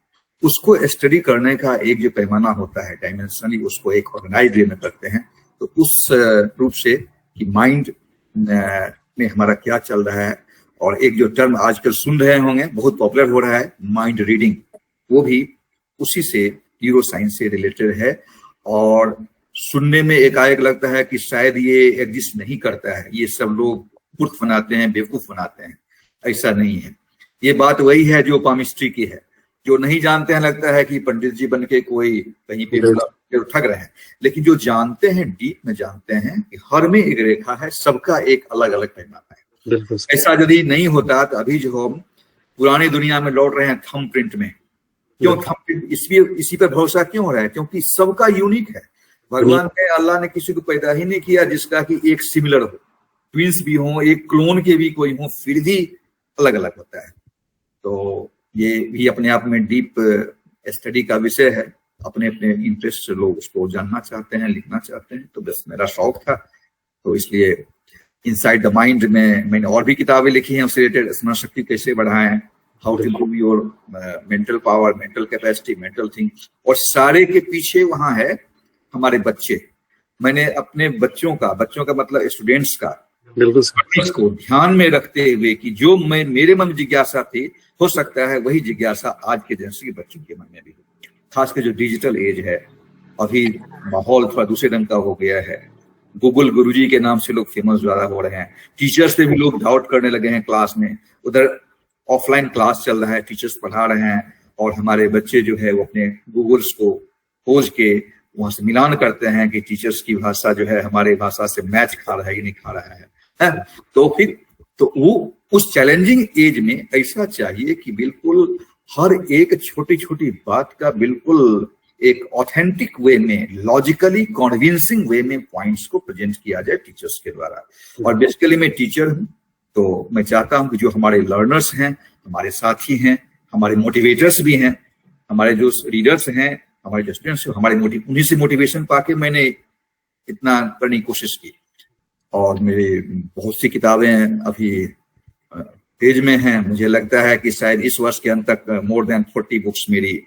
उसको स्टडी करने का एक जो पैमाना होता है डायमेंशनली, उसको एक ऑर्गेनाइज वे में करते हैं। तो उस रूप से कि माइंड में हमारा क्या चल रहा है, और एक जो टर्म आजकल सुन रहे होंगे बहुत पॉपुलर हो रहा है माइंड रीडिंग, वो भी उसी से न्यूरो साइंस से रिलेटेड है। और सुनने में एकाएक लगता है कि शायद ये एग्जिस्ट नहीं करता है, ये सब लोग मूर्ख बनाते हैं, बेवकूफ बनाते हैं। ऐसा नहीं है, ये बात वही है जो पामिस्ट्री की है। जो नहीं जानते हैं लगता है कि पंडित जी बन के कोई कहीं पे ठग रहे हैं, लेकिन जो जानते हैं, डीप में जानते हैं कि हर में एक रेखा है, सबका एक अलग अलग पैमाना है। ऐसा यदि नहीं होता तो अभी जो हम पुरानी दुनिया में लौट रहे हैं थंब प्रिंट में। क्यों थंब प्रिंट? इसी पर भरोसा क्यों हो रहा है? क्योंकि सबका यूनिक है। भगवान ने, अल्लाह ने किसी को पैदा ही नहीं किया जिसका कि एक सिमिलर हो, ट्विंस भी हो, एक क्लोन के भी कोई हो, फिर भी अलग अलग होता है। तो ये भी अपने आप में डीप स्टडी का विषय है। अपने अपने इंटरेस्ट से लोग उसको जानना चाहते हैं, लिखना चाहते हैं। तो बस मेरा शौक था, तो इसलिए इनसाइड द माइंड में मैंने और भी किताबें लिखी हैं उससे रिलेटेड। स्मरण शक्ति कैसे बढ़ाएं, how to improve your mental power, mental capacity, mental thing, और सारे के पीछे वहां है हमारे बच्चे। मैंने अपने बच्चों का मतलब स्टूडेंट्स का बिल्कुल को ध्यान में रखते हुए कि जो मेरे मन में जिज्ञासा थी, हो सकता है वही जिज्ञासा आज के जनरेशन के बच्चों के मन में भी हो। खासकर जो डिजिटल एज है, अभी माहौल थोड़ा दूसरे ढंग का हो गया है। गूगल गुरुजी के नाम से लोग फेमस ज्यादा हो रहे हैं, टीचर्स से भी लोग डाउट करने लगे हैं क्लास में। उधर ऑफलाइन क्लास चल रहा है, टीचर्स पढ़ा रहे हैं, और हमारे बच्चे जो है वो अपने गूगल्स को खोज के वहां से मिलान करते हैं कि टीचर्स की भाषा जो है हमारे भाषा से मैच खा रहा है कि नहीं खा रहा है। तो फिर तो वो उस चैलेंजिंग एज में ऐसा चाहिए कि बिल्कुल हर एक छोटी छोटी बात का बिल्कुल एक ऑथेंटिक वे में, लॉजिकली कन्विंसिंग वे में पॉइंट्स को प्रेजेंट किया जाए टीचर्स के द्वारा। और बेसिकली मैं टीचर हूं, तो मैं चाहता हूं कि जो हमारे लर्नर्स हैं, हमारे साथी हैं, हमारे मोटिवेटर्स भी हैं, हमारे जो रीडर्स हैं, हमारे जो स्टूडेंट्स, हमारे उन्हीं से मोटिवेशन पाके मैंने इतना करने की कोशिश की। और मेरी बहुत सी किताबें अभी पेज में हैं। मुझे लगता है कि शायद इस वर्ष के अंत तक मोर देन 40 बुक्स मेरी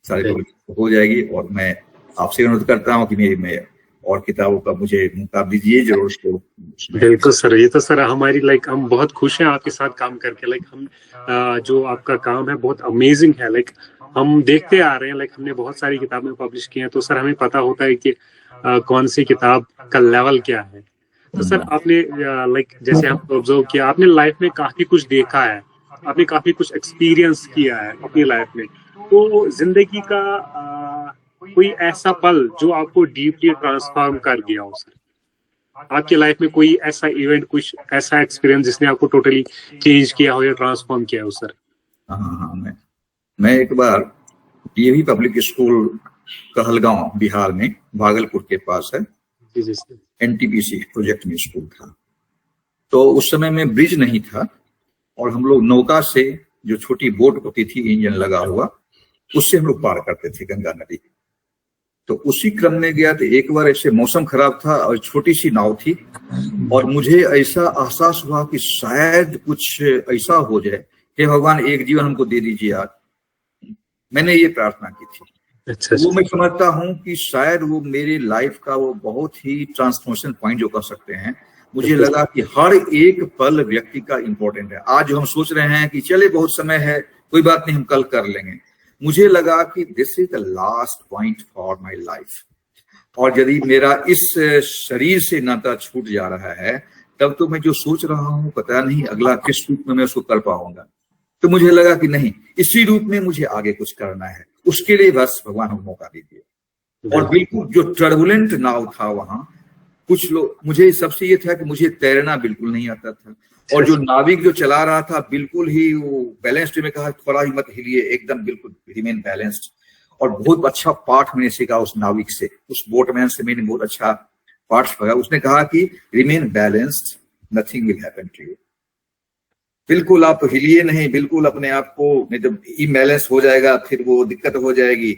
सारी हो जाएगी। और मैं आपसे अनुरोध करता हूं कि मेरी और किताबों का मुझे मौका दीजिए जरूर उसको। बिल्कुल सर, ये तो सर हमारी हम बहुत खुश हैं आपके साथ काम करके। हम जो आपका काम है बहुत अमेजिंग है। हम देखते आ रहे हैं, हमने बहुत सारी किताबें पब्लिश की हैं, तो सर हमें पता होता है कि कौन सी किताब का लेवल क्या है। तो सर आपने जैसे हम ऑब्जर्व किया, आपने लाइफ में काफी कुछ देखा है, आपने काफी कुछ एक्सपीरियंस किया है अपनी लाइफ में। तो जिंदगी का कोई ऐसा पल जो आपको डीपली ट्रांसफॉर्म कर दिया हो सर, आपकी लाइफ में कोई ऐसा इवेंट, कुछ ऐसा एक्सपीरियंस जिसने आपको टोटली चेंज किया हो या ट्रांसफॉर्म किया हो सर? हाँ, मैं एक बार DAV public school Kahalgaon Bihar में, भागलपुर के पास है, एनटीपीसी प्रोजेक्ट में स्कूल था। तो उस समय में ब्रिज नहीं था और हम लोग नौका से, जो छोटी बोट होती थी इंजन लगा हुआ, उससे हम लोग पार करते थे गंगा नदी। तो उसी क्रम में गया तो एक बार ऐसे मौसम खराब था और छोटी सी नाव थी और मुझे ऐसा एहसास हुआ कि शायद कुछ ऐसा हो जाए, हे भगवान एक जीवन हमको दे दीजिए आज। मैंने ये प्रार्थना की थी। अच्छा, वो मैं समझता हूँ कि शायद वो मेरी लाइफ का वो बहुत ही ट्रांसफॉर्मेशन पॉइंट जो कर सकते हैं। मुझे लगा कि हर एक पल व्यक्ति का इंपॉर्टेंट है। आज जो हम सोच रहे हैं कि चले बहुत समय है, कोई बात नहीं, हम कल कर लेंगे, मुझे लगा कि this is the last point for my life. और यदि मेरा इस शरीर से नाता छूट जा रहा है, तब तो मैं जो सोच रहा हूँ पता नहीं अगला किस रूप में मैं उसको कर पाऊंगा। तो मुझे लगा कि नहीं, इसी रूप में मुझे आगे कुछ करना है, उसके लिए बस भगवान हमको मौका दीजिए। और बिल्कुल जो टर्बुलेंट नाव था वहां, कुछ लोग, मुझे सबसे ये था कि मुझे तैरना बिल्कुल नहीं आता था और जो नाविक जो चला रहा था बिल्कुल ही वो बैलेंस्ड में कहा थोड़ा ही मत हिलिए, एकदम बिल्कुल रिमेन बैलेंस्ड। और बहुत अच्छा पाठ मैंने सीखा उस नाविक से, उस बोटमैन से मैंने बहुत अच्छा पाठ सीखा। उसने कहा कि remain balanced, nothing will happen to you. बिल्कुल आप हिलिए नहीं, बिल्कुल अपने आप को, नहीं तो इम्बैलेंस हो जाएगा, फिर वो दिक्कत हो जाएगी।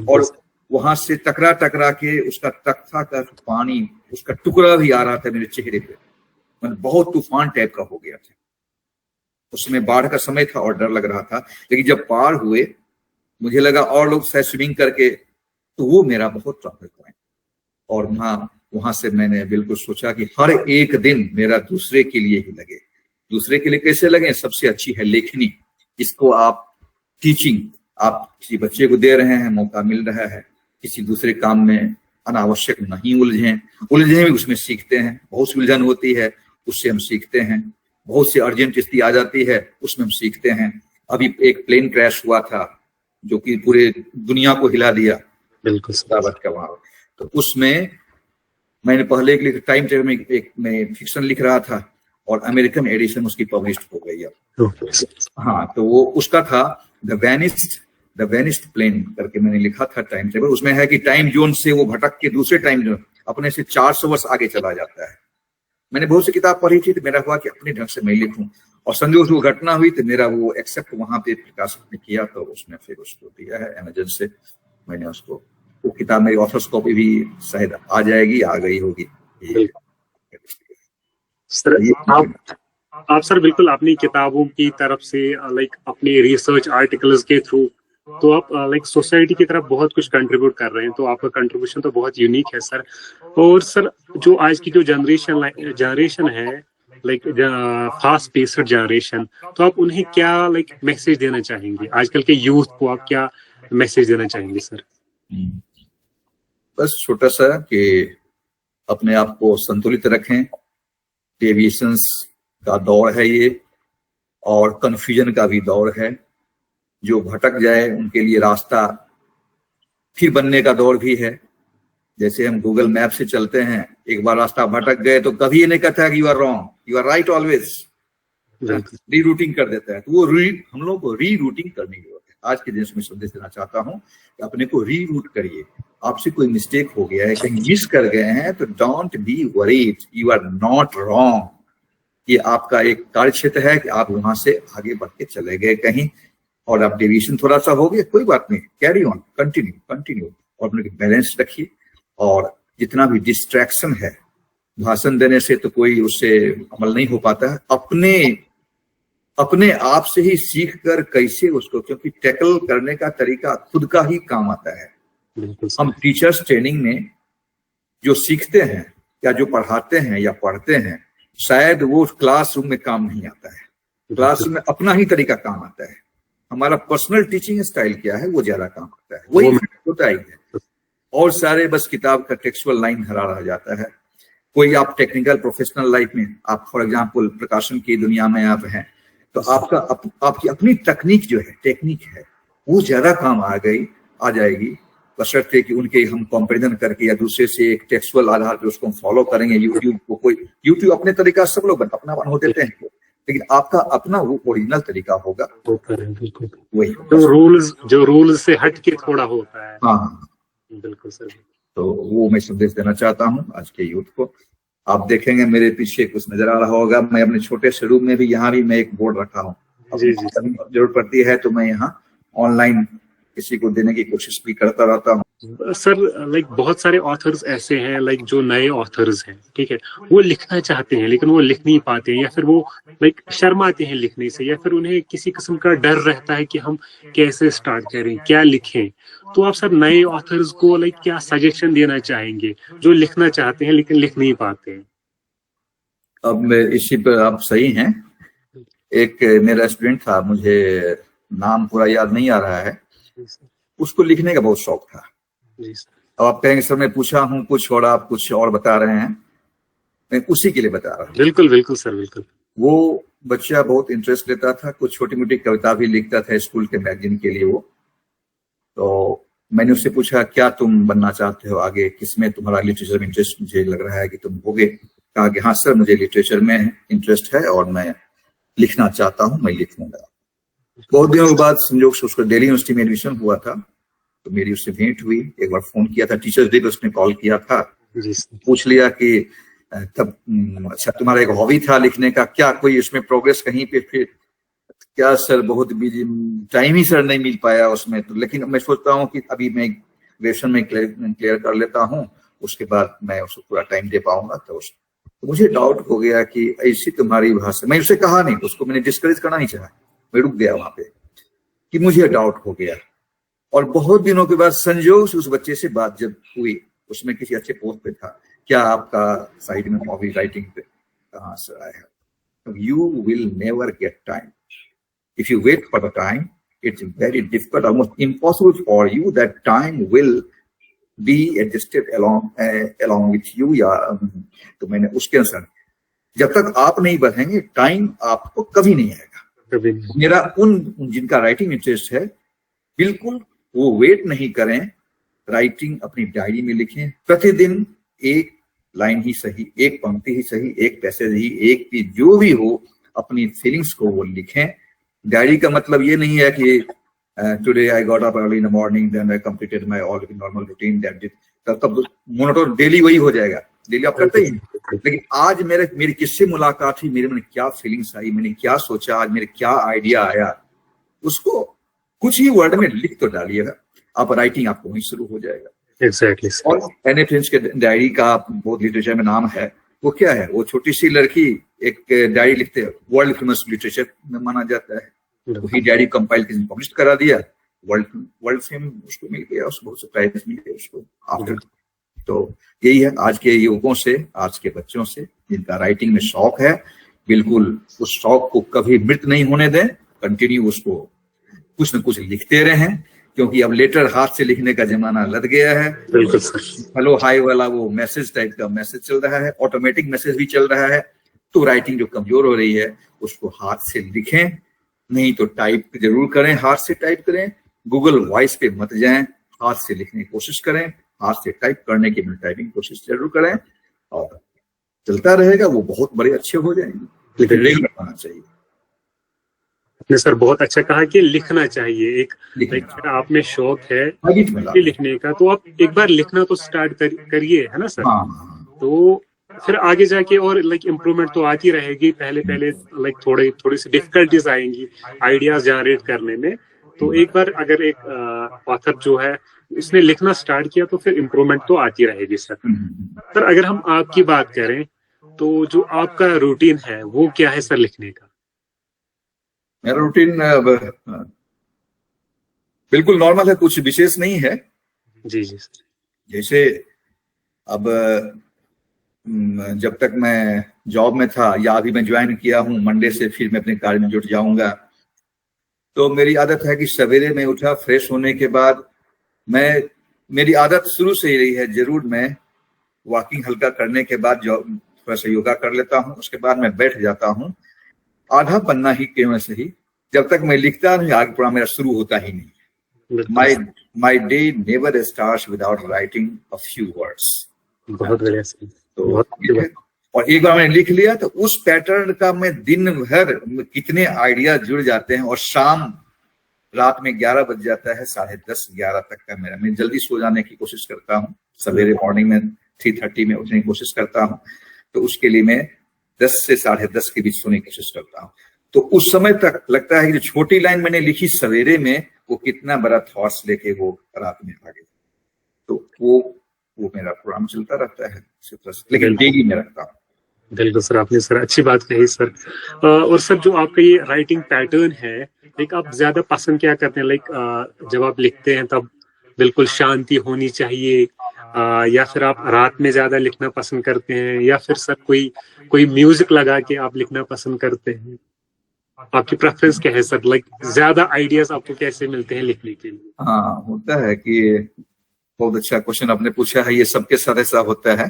और वहां से टकरा टकरा के उसका तख्ता का पानी, उसका टुकड़ा भी आ रहा था मेरे चेहरे पे। मैं बहुत तूफान टाइप का हो गया था। उस समय बाढ़ का समय था और डर लग रहा था, लेकिन जब पार हुए मुझे लगा और लोग शायद स्विमिंग करके, तो वो मेरा बहुत टर्निंग पॉइंट। और वहां से मैंने बिल्कुल सोचा कि हर एक दिन मेरा दूसरे के लिए ही लगे। दूसरे के लिए कैसे लगे? सबसे अच्छी है लेखनी, इसको आप टीचिंग, आप किसी बच्चे को दे रहे हैं, मौका मिल रहा है, किसी दूसरे काम में अनावश्यक नहीं उलझें भी, उसमें सीखते हैं। बहुत सी उलझन होती है, उससे हम सीखते हैं। बहुत सी अर्जेंट स्थिति आ जाती है, उसमें हम सीखते हैं। अभी एक प्लेन क्रैश हुआ था जो कि पूरे दुनिया को हिला दिया, बिल्कुल का वहां। तो उसमें मैंने पहले एक टाइम टेबल में एक मैं फिक्शन लिख रहा था और अमेरिकन एडिशन उसकी पब्लिश हो गई अब। हाँ, तो वो उसका था द वेनिस्ड प्लेन करके मैंने लिखा था टाइम टेबल। उसमें है कि टाइम जोन से वो भटक के दूसरे टाइम जोन अपने से 400 वर्ष आगे चला जाता है। मैंने बहुत सी किताब पढ़ी थी, तो मेरा हुआ कि अपने ढंग से मैं लिखूं, और संजोग से वो घटना हुई तो मेरा वो एक्सेप्ट वहां पे प्रकाशक ने किया, तो उसने फिर उसको दिया है अमेज़न से। मैंने उसको, वो किताब मेरी ऑथर्स कॉपी भी शायद आ जाएगी, आ गई होगी। सर आप सर बिल्कुल अपनी किताबों की तरफ से लाइक अपने रिसर्च आर्टिकल्स के थ्रू, तो आप लाइक सोसाइटी की तरफ बहुत कुछ कंट्रीब्यूट कर रहे हैं। तो आपका कंट्रीब्यूशन तो बहुत यूनिक है सर। और सर जो आज की जो जनरेशन है, लाइक फास्ट पेस्ड जनरेशन, तो आप उन्हें क्या लाइक मैसेज देना चाहेंगे? आजकल के यूथ को आप क्या मैसेज देना चाहेंगे सर? बस छोटा सा कि अपने आप को संतुलित रखें। डेविएशंस का दौर है ये, और कंफ्यूजन का भी दौर है। जो भटक जाए उनके लिए रास्ता फिर बनने का दौर भी है। जैसे हम गूगल मैप से चलते हैं, एक बार रास्ता भटक गए तो कभी ये नहीं कहता है कि you are wrong, you are right always. Rerouting कर देता है। तो वो हम लोग को रीरूटिंग करने की जरूरत है। आज के दिन में संदेश देना चाहता हूँ कि अपने को रीरूट करिए। आपसे कोई मिस्टेक हो गया है, कहीं मिस कर गए हैं, तो don't be worried, you are not wrong. ये आपका एक कार्य क्षेत्र है कि आप वहां से आगे बढ़ के चले गए कहीं, और आप डेविएशन थोड़ा सा हो गया, कोई बात नहीं, कैरी ऑन, कंटिन्यू और अपने बैलेंस रखिए। और जितना भी डिस्ट्रैक्शन है, भाषण देने से तो कोई उससे अमल नहीं हो पाता है। अपने आप से ही सीख कर कैसे उसको, क्योंकि टैकल करने का तरीका खुद का ही काम आता है। हम टीचर्स ट्रेनिंग में जो सीखते हैं या जो पढ़ाते हैं या पढ़ते हैं, शायद वो क्लासरूम में काम नहीं आता है। क्लासरूम में अपना ही तरीका काम आता है। हमारा पर्सनल टीचिंग स्टाइल क्या है, वो ज्यादा काम करता है, वही होता ही है। और सारे बस किताब का टेक्सुअल लाइन हरा रह जाता है। कोई आप टेक्निकल प्रोफेशनल लाइफ में, आप फॉर एग्जांपल प्रकाशन की दुनिया में आप हैं, तो आपकी अपनी तकनीक जो है, टेक्निक है, वो ज्यादा काम आ जाएगी, बशर्ते कि उनके हम कंपैरिजन करके या दूसरे से एक टेक्सुअल आधार पर उसको हम फॉलो करेंगे। यूट्यूब अपने तरीका सब लोग अपना बना देते हैं, लेकिन आपका अपना वो ओरिजिनल तरीका होगा, वही जो रूल्स से हट के थोड़ा होता है। हाँ, बिल्कुल सर। तो वो मैं संदेश देना चाहता हूँ आज के यूथ को। आप देखेंगे मेरे पीछे कुछ नजर आ रहा होगा, मैं अपने छोटे से रूम में भी, यहाँ भी मैं एक बोर्ड रखा हूँ। जी जी जरूरत पड़ती है तो मैं यहाँ ऑनलाइन किसी को देने की कोशिश भी करता रहता हूँ। सर, लाइक बहुत सारे ऑथर्स ऐसे हैं, लाइक जो नए ऑथर्स हैं, ठीक है, वो लिखना चाहते हैं लेकिन वो लिख नहीं पाते हैं, या फिर वो लाइक शर्माते हैं लिखने से, या फिर उन्हें किसी किस्म का डर रहता है कि हम कैसे स्टार्ट करें, क्या लिखें। तो आप सर नए ऑथर्स को लाइक क्या सजेशन देना चाहेंगे जो लिखना चाहते हैं लेकिन लिख नहीं पाते हैं? अब मैं इसी पर आप सही हैं। एक मेरा स्टूडेंट था, मुझे नाम पूरा याद नहीं आ रहा है, उसको लिखने का बहुत शौक था। जी अब आप कहेंगे सर मैं पूछा हूँ कुछ और आप कुछ और बता रहे हैं, मैं उसी के लिए बता रहा हूँ। बिल्कुल बिल्कुल सर, बिल्कुल। वो बच्चा बहुत इंटरेस्ट लेता था, कुछ छोटी मोटी कविता भी लिखता था स्कूल के मैगजीन के लिए वो। तो मैंने उससे पूछा क्या तुम बनना चाहते हो आगे, किसमें तुम्हारा लिटरेचर में इंटरेस्ट मुझे लग रहा है कि तुम होगे। कहा कि हाँ सर मुझे लिटरेचर में इंटरेस्ट है और मैं लिखना चाहता हूँ, मैं लिखूंगा। बहुत दिनों के बाद संयोग से उसको दिल्ली यूनिवर्सिटी में एडमिशन हुआ था, तो मेरी उससे भेंट हुई। एक बार फोन किया था, टीचर्स डे पे उसने कॉल किया था, पूछ लिया कि तब अच्छा तुम्हारा एक हॉबी था लिखने का, क्या कोई इसमें प्रोग्रेस कहीं पे? फिर क्या सर बहुत बिजी, टाइम ही सर नहीं मिल पाया उसमें। तो लेकिन मैं सोचता हूँ कि अभी मैं ग्रेजुएशन में क्लियर कर लेता हूँ, उसके बाद मैं उसको पूरा टाइम दे पाऊंगा। तो मुझे डाउट हो गया कि ऐसी तुम्हारी भाषा, मैं उसे कहा नहीं, उसको मैंने डिस्करेज करना नहीं चाहा, मैं रुक गया वहां पे कि मुझे डाउट हो गया। और बहुत दिनों के बाद संजोग से उस बच्चे से बात जब हुई, उसमें किसी अच्छे पोस्ट पे था, क्या आपका साइड में हॉबी राइटिंग पे? कहाँ सर आया, you will never get time if you wait for the time, it's very difficult, almost impossible for you, that time will be adjusted along with you। या तो मैंने उसके अनुसार, जब तक आप नहीं बढ़ेंगे टाइम आपको कभी नहीं आएगा। मेरा उन जिनका राइटिंग इंटरेस्ट है, बिल्कुल वो वेट नहीं करें, राइटिंग अपनी डायरी में लिखें, प्रतिदिन एक लाइन ही सही, एक पंक्ति ही सही, एक पैसेज ही, एक भी जो भी हो, अपनी फीलिंग्स को वो लिखें। डायरी का मतलब ये नहीं है कि today I got up early in the morning, then I completed my all normal routine, that it. तब मोनोटोन डेली वही हो जाएगा, डेली आप करते ही। लेकिन आज मेरी किससे मुलाकात हुई, मेरे मन क्या फीलिंग्स आई, मैंने क्या सोचा, आज मेरे क्या आइडिया आया, उसको कुछ ही वर्ड में लिख तो डालिएगा, आप राइटिंग आपको वहीं शुरू हो जाएगा। एग्जैक्टली। और एने फ्रेंच के डायरी का बहुत लिटरेचर में नाम है, वो क्या है, वो छोटी सी लड़की एक डायरी लिखते हैं, वर्ल्ड फेमस लिटरेचर में माना जाता है। वही डायरी कंपाइल किसी पब्लिश करा दिया, वर्ल्ड फेम उसको मिल गया, उसको बहुत से प्राइज मिल गए उसको आफ्टर। तो यही है आज के युवकों से, आज के बच्चों से, जिनका राइटिंग में शौक है, बिल्कुल उस शौक को कभी मृत नहीं होने दें, कंटिन्यू उसको कुछ न कुछ लिखते रहें, क्योंकि अब लेटर हाथ से लिखने का जमाना लग गया है। हेलो हाय वाला वो मैसेज टाइप का मैसेज चल रहा है, ऑटोमेटिक मैसेज भी चल रहा है। तो राइटिंग जो कमजोर हो रही है उसको हाथ से लिखें, नहीं तो टाइप जरूर करें, हाथ से टाइप करें। गूगल वॉइस पे मत जाएं, हाथ से लिखने की कोशिश करें, हाथ से टाइप करने की टाइपिंग कोशिश जरूर करें, और चलता रहेगा, वो बहुत बड़े अच्छे हो जाएंगे। लेकिन रेगुलर होना चाहिए। आपने सर बहुत अच्छा कहा कि लिखना चाहिए। एक आप में शौक है लिखने का, तो आप एक बार लिखना तो स्टार्ट करिए, है ना सर। तो फिर आगे जाके और लाइक इम्प्रूवमेंट तो आती रहेगी। पहले लाइक थोड़ी सी डिफिकल्टीज आएंगी आइडियाज जनरेट करने में। तो एक बार अगर एक ऑथर जो है उसने लिखना स्टार्ट किया तो फिर इम्प्रूवमेंट तो आती रहेगी सर। सर अगर हम आपकी बात करें तो जो आपका रूटीन है वो क्या है सर लिखने का? मेरा रूटीन बिल्कुल नॉर्मल है, कुछ विशेष नहीं है। जी जी सर। जैसे अब जब तक मैं जॉब में था या अभी मैं ज्वाइन किया हूँ, मंडे से फिर मैं अपने कार्य में जुट जाऊंगा, तो मेरी आदत है कि सवेरे में उठा, फ्रेश होने के बाद मेरी आदत शुरू से ही रही है, जरूर मैं वॉकिंग हल्का करने के बाद थोड़ा सा योगा कर लेता हूँ, उसके बाद मैं बैठ जाता हूँ, आधा पन्ना ही क्यों से ही, जब तक मैं लिखता नहीं आगे पूरा मेरा शुरू होता ही नहीं। My day never starts without writing a few words. बहुत बढ़िया। तो और एक बार मैंने लिख लिया तो उस पैटर्न का मैं दिन भर कितने आइडिया जुड़ जाते हैं, और शाम रात में 11 बज जाता है, 10:30 11 तक का मैं जल्दी सो जाने की कोशिश करता हूँ। सवेरे मॉर्निंग में 3:30 में उठने की कोशिश करता हूँ। तो उसके लिए मैं 10 से 10:30 के बीच सोने की कोशिश करता हूँ। तो उस समय तक लगता है कि जो छोटी लाइन मैंने लिखी सवेरे में, वो कितना बड़ा थॉट्स लेके वो रात में आ गई। तो वो मेरा प्रोग्राम चलता रहता है इसी तरह से, लेकिन डेली में रखता हूँ। बिल्कुल सर, आपने सर अच्छी बात कही सर। और सर जो आपका ये राइटिंग पैटर्न है, लाइक आप ज्यादा पसंद क्या करते हैं? लाइक जब आप लिखते हैं तब बिल्कुल शांति होनी चाहिए, या फिर आप रात में ज्यादा लिखना पसंद करते हैं, या फिर सर कोई म्यूजिक लगा के आप लिखना पसंद करते हैं? आपकी प्रेफरेंस क्या है सर? लाइक ज्यादा आइडियाज आपको कैसे मिलते हैं लिखने के लिए? हाँ, होता है कि बहुत अच्छा क्वेश्चन आपने पूछा है। ये सबके साथ ऐसा होता है।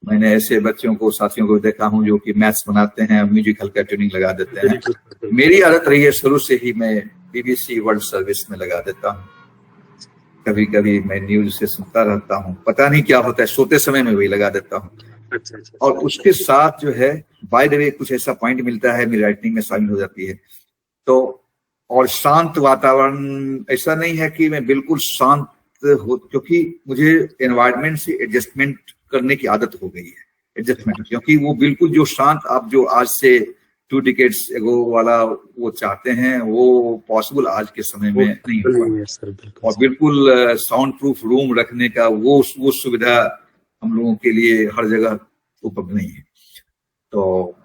मैंने ऐसे बच्चों को, साथियों को देखा हूँ जो कि मैथ्स बनाते हैं, म्यूजिक हल्का ट्यूनिंग लगा देते हैं। मेरी आदत रही है शुरू से ही, मैं BBC वर्ल्ड सर्विस में लगा देता हूँ। कभी कभी मैं न्यूज से सुनता रहता हूँ, पता नहीं क्या होता है, सोते समय में वही लगा देता हूँ। और उसके साथ जो है बाय द वे कुछ ऐसा पॉइंट मिलता है, मेरी राइटिंग में शामिल हो जाती है। तो और शांत वातावरण, ऐसा नहीं है कि मैं बिल्कुल शांत हो, क्योंकि मुझे एनवायरनमेंट से एडजस्टमेंट करने की आदत हो गई है। एडजस्टमेंट, क्योंकि वो बिल्कुल जो शांत आप जो आज से 2 डिकेड्स एगो वाला वो चाहते हैं, वो पॉसिबल आज के समय में नहीं हुआ। और बिल्कुल साउंड प्रूफ रूम रखने का वो सुविधा हम लोगों के लिए हर जगह उपलब्ध नहीं है। तो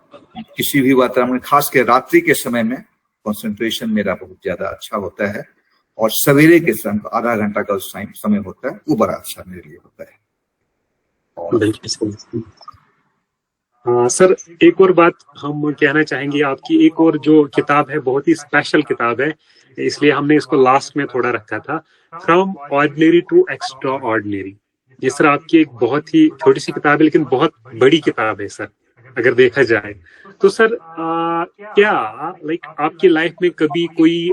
किसी भी वातावरण में, खास कर रात्रि के समय में, कंसंट्रेशन मेरा बहुत ज्यादा अच्छा होता है। और सवेरे के समय आधा घंटा का समय होता है, वो बड़ा अच्छा मेरे लिए होता है। सर एक और बात हम कहना चाहेंगे, आपकी एक और जो किताब है बहुत ही स्पेशल किताब है, इसलिए हमने इसको लास्ट में थोड़ा रखा था, from ordinary to extraordinary. ये सर आपकी एक बहुत ही छोटी सी किताब है, लेकिन बहुत बड़ी किताब है सर अगर देखा जाए तो। सर क्या लाइक आपकी लाइफ में कभी कोई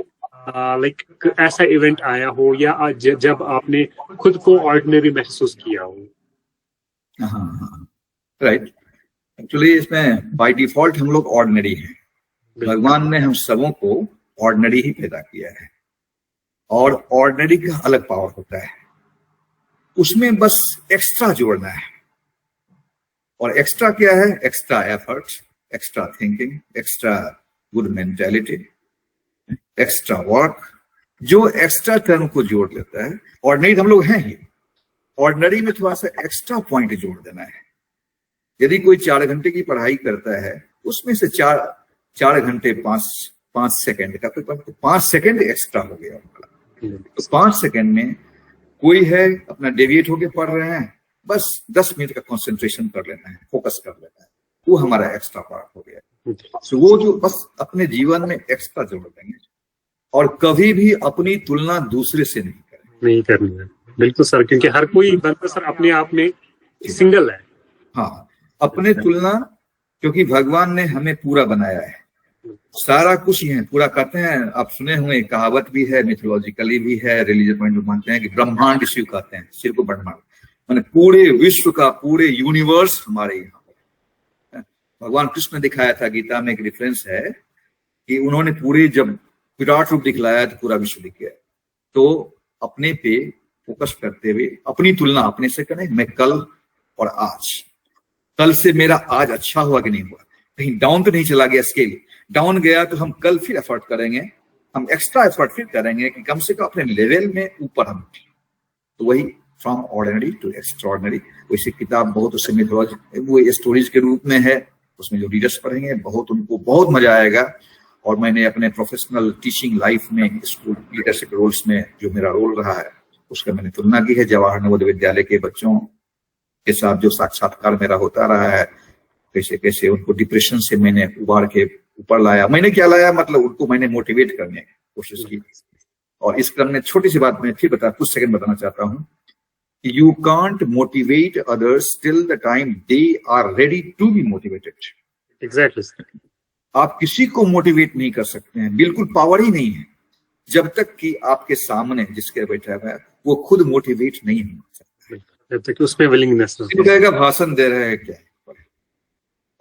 लाइक ऐसा इवेंट आया हो, या जब आपने खुद को ऑर्डिनरी महसूस किया हो? हाँ, राइट। एक्चुअली इसमें बाय डिफॉल्ट हम लोग ऑर्डिनरी हैं। भगवान ने हम सबों को ऑर्डिनरी ही पैदा किया है, और ऑर्डिनरी का अलग पावर होता है, उसमें बस एक्स्ट्रा जोड़ना है। और एक्स्ट्रा क्या है? Extra effort, extra thinking, extra good mentality, extra work. जो एक्स्ट्रा टर्म को जोड़ लेता है, ऑर्डिनरी हम लोग हैं ही, ऑर्डिनरी में थोड़ा सा एक्स्ट्रा पॉइंट जोड़ देना है। यदि कोई 4 घंटे की पढ़ाई करता है, उसमें से 4 घंटे 5 सेकंड का, तो 5 सेकंड एक्स्ट्रा हो गया। तो 5 सेकंड में कोई है अपना डेविएट होके पढ़ रहे हैं, बस 10 मिनट का कंसंट्रेशन कर लेना है, फोकस कर लेना है, वो हमारा एक्स्ट्रा पार्ट हो गया। तो वो जो बस अपने जीवन में एक्स्ट्रा जोड़ देंगे, और कभी भी अपनी तुलना दूसरे से नहीं करनी है। बिल्कुल सर, क्योंकि हर कोई बंदा सर अपने आप में सिंगल है। हाँ, अपने तुलना, क्योंकि भगवान ने हमें पूरा बनाया है, सारा कुछ ही है पूरा। कहते हैं, आप सुने हुए, कहावत भी है, मिथोलॉजिकली भी है, रिलीजियस पॉइंट में मानते हैं कि ब्रह्मांड शिव कहते हैं, शिव को ब्रह्मांड, माने पूरे विश्व का, पूरे यूनिवर्स हमारे यहाँ। भगवान कृष्ण ने दिखाया था, गीता में एक रेफरेंस है कि उन्होंने पूरे जब विराट रूप दिखलाया तो पूरा विश्व दिख गया। तो अपने पे फोकस करते हुए अपनी तुलना अपने से करें। मैं कल और आज, कल से मेरा आज अच्छा हुआ कि नहीं हुआ, कहीं डाउन तो नहीं चला गया स्केल। डाउन गया तो हम कल फिर एफर्ट करेंगे, हम एक्स्ट्रा एफर्ट फिर करेंगे कि कम से कम अपने लेवल में ऊपर हम। तो वही फ्रॉम ऑर्डिनरी टू एक्स्ट्राऑर्डिनरी। वैसे किताब बहुत उससे मिथोलॉजी, वो स्टोरीज के रूप में है, उसमें जो रीडर्स पढ़ेंगे बहुत, उनको बहुत मजा आएगा। और मैंने अपने प्रोफेशनल टीचिंग लाइफ में, स्कूल लीडरशिप रोल्स में जो मेरा रोल रहा है, उसका मैंने तुलना की है जवाहर नवोदय विद्यालय के बच्चों के साथ। जो साक्षात्कार मेरा होता रहा है, कैसे कैसे उनको डिप्रेशन से मैंने उबार के ऊपर लाया। मैंने क्या लाया, मतलब उनको मैंने मोटिवेट करने की कोशिश की। और इस क्रम में छोटी सी बात मैं फिर कुछ सेकंड बताना चाहता हूँ। You can't motivate others till the time they are ready to be motivated. Exactly sir. आप किसी को मोटिवेट नहीं कर सकते हैं, बिल्कुल पावर ही नहीं है, जब तक कि आपके सामने जिसके बैठा हुआ है वो खुद मोटिवेट नहीं हो सकता, जब तक उसमें विलिंगनेस कहेगा भाषण दे रहे हैं क्या।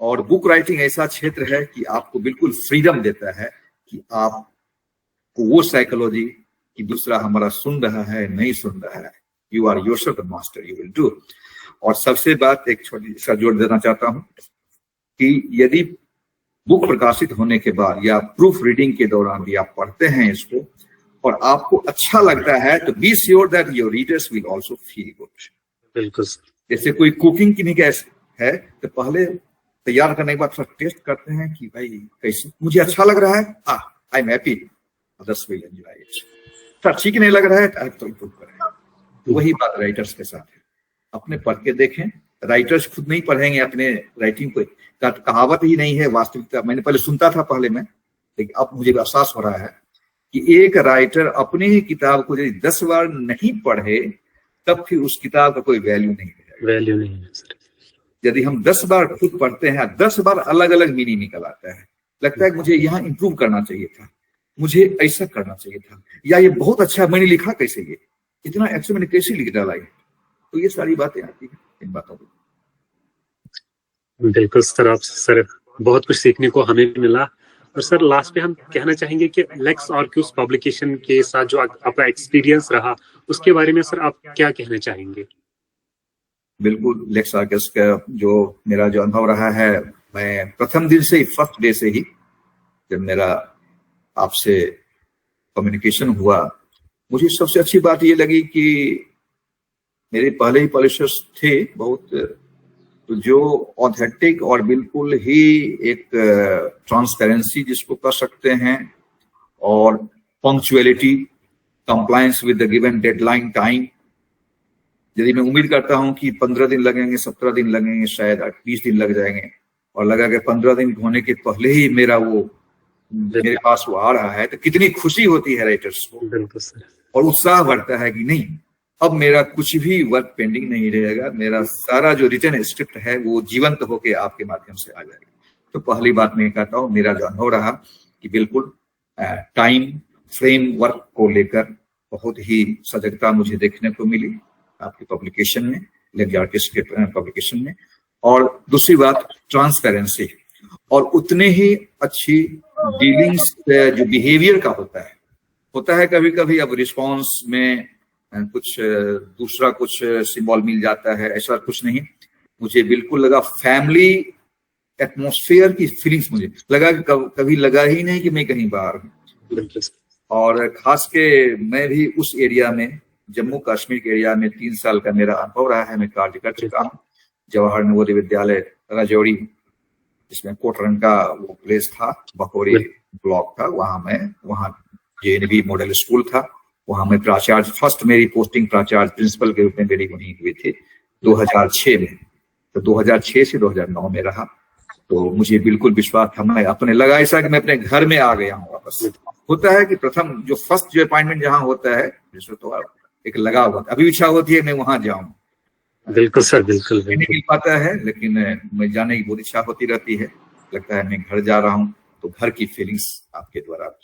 और बुक राइटिंग ऐसा क्षेत्र है कि आपको बिल्कुल फ्रीडम देता है कि आपको वो साइकोलॉजी कि दूसरा हमारा सुन रहा है नहीं सुन रहा है, you are yourself the master, you will do. और सबसे बात एक छोटी सा जोड़ देना चाहता हूं कि यदि बुक प्रकाशित होने के बाद या प्रूफ रीडिंग के दौरान भी आप पढ़ते हैं इसको और आपको अच्छा लगता है, तो be sure that your readers will also feel good. बिल्कुल। जैसे कोई कुकिंग की नहीं कैसे है, तो पहले तैयार करने के बाद थोड़ा टेस्ट करते हैं कि भाई कैसे, मुझे अच्छा लग रहा है, I am happy, others will enjoy it. ठीक नहीं लग रहा है तो इम्प्रूव करें। तो वही बात राइटर्स के साथ है, अपने पढ़ के देखें। राइटर्स खुद नहीं पढ़ेंगे अपने राइटिंग को, कहावत ही नहीं है, वास्तविकता। मैंने पहले सुनता था पहले में, लेकिन अब मुझे एहसास हो रहा है कि एक राइटर अपनी ही किताब को यदि 10 बार नहीं पढ़े तब फिर उस किताब का कोई वैल्यू नहीं है। वैल्यू नहीं है सर। यदि हम 10 बार खुद पढ़ते हैं, 10 बार अलग अलग मीनिंग निकल आता है, लगता है कि मुझे यहाँ इंप्रूव करना चाहिए था, मुझे ऐसा करना चाहिए था, या ये बहुत अच्छा मैंने लिखा कैसे, ये इतना अच्छा मैंने कैसे लिख डाला। तो ये सारी बातें आती हैं इन बातों को। बिल्कुल सर, आपसे सर बहुत कुछ सीखने को हमें मिला। और सर लास्ट पे हम कहना चाहेंगे कि लेक्स आर्क्यूस पब्लिकेशन के साथ जो आपका एक्सपीरियंस रहा, उसके बारे में सर आप क्या कहना चाहेंगे? बिल्कुल, लेक्स आर्क्यूस का जो मेरा जो अनुभव रहा है, मैं प्रथम दिन से ही, फर्स्ट डे से ही जब मेरा आपसे कम्युनिकेशन हुआ, मुझे सबसे अच्छी बात ये लगी कि मेरे पहले ही पब्लिशर्स थे बहुत, तो जो ऑथेंटिक और बिल्कुल ही एक ट्रांसपेरेंसी जिसको कर सकते हैं, और punctuality, compliance with the given deadline time. यदि मैं उम्मीद करता हूं कि 15 दिन लगेंगे, 17 दिन लगेंगे, शायद 20 दिन लग जाएंगे, और लगा कि 15 दिन होने के पहले ही मेरा वो मेरे पास वो आ रहा है, तो कितनी खुशी होती है राइटर्स को। बिल्कुल सर। और उत्साह बढ़ता है कि नहीं, अब मेरा कुछ भी वर्क पेंडिंग नहीं रहेगा, मेरा सारा जो रिटन स्क्रिप्ट है वो जीवंत होके आपके माध्यम से आ जाएगा। तो पहली बात मैं कहता हूँ, मेरा जो अनुभव रहा कि बिल्कुल टाइम फ्रेम वर्क को लेकर बहुत ही सजगता मुझे देखने को मिली आपकी पब्लिकेशन में, लेक्स आर्क्यूस के पब्लिकेशन में। और दूसरी बात, ट्रांसपेरेंसी, और उतने ही अच्छी डीलिंग्स जो बिहेवियर का होता है कभी कभी अब रिस्पॉन्स में कुछ दूसरा कुछ सिंबल मिल जाता है, ऐसा कुछ नहीं। मुझे बिल्कुल लगा फैमिली एटमॉस्फेयर की फीलिंग्स, मुझे लगा कि कभी लगा ही नहीं कि मैं कहीं बाहर हूँ। और खास के मैं भी उस एरिया में, जम्मू कश्मीर के एरिया में 3 साल का मेरा अनुभव रहा है, मैं कार्य कर चुका हूँ। जवाहर नवोदय विद्यालय राजौरी, जिसमें कोटरन का वो प्लेस था, बखोरी ब्लॉक था, वहाँ JNV मॉडल स्कूल था, वहां मैं प्राचार्य, फर्स्ट मेरी पोस्टिंग प्राचार्य प्रिंसिपल के रूप में मेरी वहीं हुई थी 2006 में। तो 2006 से 2009 में रहा। तो मुझे बिल्कुल विश्वास था, मैं अपने लगा ऐसा कि मैं अपने घर में आ गया हूँ वापस। होता है कि प्रथम जो फर्स्ट जो अपॉइंटमेंट जहाँ होता है, जिसमें तो एक लगा हुआ, अभी इच्छा होती है मैं वहां जाऊं। बिल्कुल सर, बिल्कुल नहीं मिल पाता है, लेकिन मैं जाने की बहुत इच्छा होती रहती है। लगता है मैं घर जा रहा हूँ, तो घर की फीलिंग्स आपके द्वारा।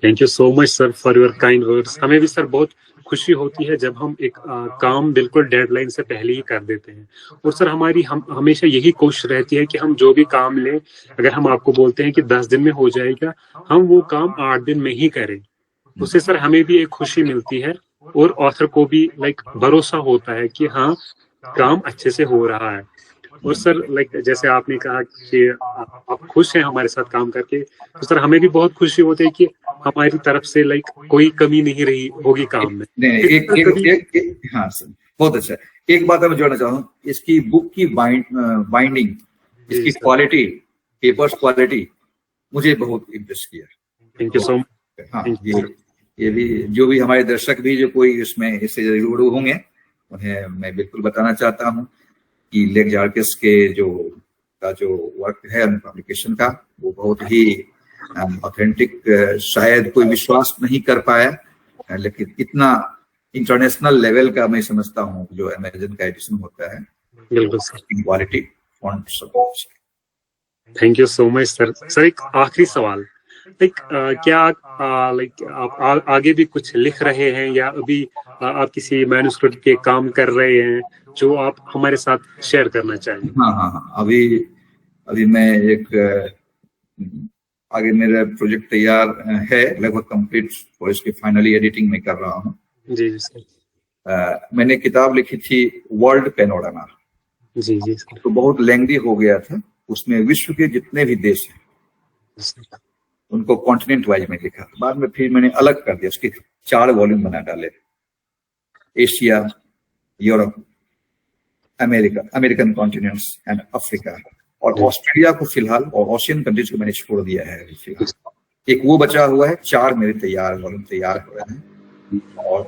Thank you so much sir for your kind words. हमें भी सर बहुत खुशी होती है जब हम एक काम बिल्कुल डेडलाइन से पहले ही कर देते हैं। और सर हमारी हमेशा यही कोशिश रहती है कि हम जो भी काम लें, अगर हम आपको बोलते हैं कि 10 दिन में हो जाएगा, हम वो काम 8 दिन में ही करें। उससे सर हमें भी एक खुशी मिलती है, और ऑथर को भी भरोसा होता है कि हाँ, काम अच्छे से हो रहा है। और सर जैसे आपने कहा कि आप खुश हैं हमारे साथ काम करके, तो सर हमें भी बहुत खुशी होती है कि हमारी तरफ से कोई कमी नहीं रही होगी काम में। हाँ सर, बहुत अच्छा। एक बात मैं जोड़ना चाहूँ, इसकी बुक की बाइंडिंग, इसकी क्वालिटी, पेपर्स क्वालिटी मुझे बहुत इंप्रेस किया। Thank you so much. हाँ, ये भी जो भी हमारे दर्शक भी जो कोई इसमें इससे रूबरू होंगे, उन्हें मैं बिल्कुल बताना चाहता हूँ कि लेक्स आर्क्यूस के जो वर्क है पब्लिकेशन का, वो बहुत ही ऑथेंटिक, शायद कोई विश्वास नहीं कर पाया, लेकिन इतना इंटरनेशनल लेवल का मैं समझता हूँ जो अमेज़न का एडिशन होता है। बिल्कुल सर, क्वालिटी, फॉन्ट सब कुछ। Thank you so much sir. Sir एक आखिरी सवाल, क्या आप आगे भी कुछ लिख रहे हैं, या अभी आप किसी मैन्युस्क्रिप्ट के काम कर रहे हैं जो आप हमारे साथ शेयर करना चाहेंगे? हाँ, अभी मैं एक आगे मेरा प्रोजेक्ट तैयार है, लगभग कंप्लीट, और इसकी फाइनली एडिटिंग में कर रहा हूँ। जी सर। मैंने किताब लिखी थी वर्ल्ड पैनोरामा। जी जी तो बहुत लेंदी हो गया था, उसमें विश्व के जितने भी देश हैं उनको कॉन्टिनेंट वाइज में लिखा। बाद में फिर मैंने अलग कर दिया, उसके 4 वॉल्यूम बना डाले। Asia, Europe, American continents and Africa, और ऑस्ट्रेलिया को फिलहाल और ओशियन कंट्रीज को मैंने छोड़ दिया है फिलहाल। एक वो बचा हुआ है, 4 मेरे वॉल्यूम तैयार हो रहे हैं, और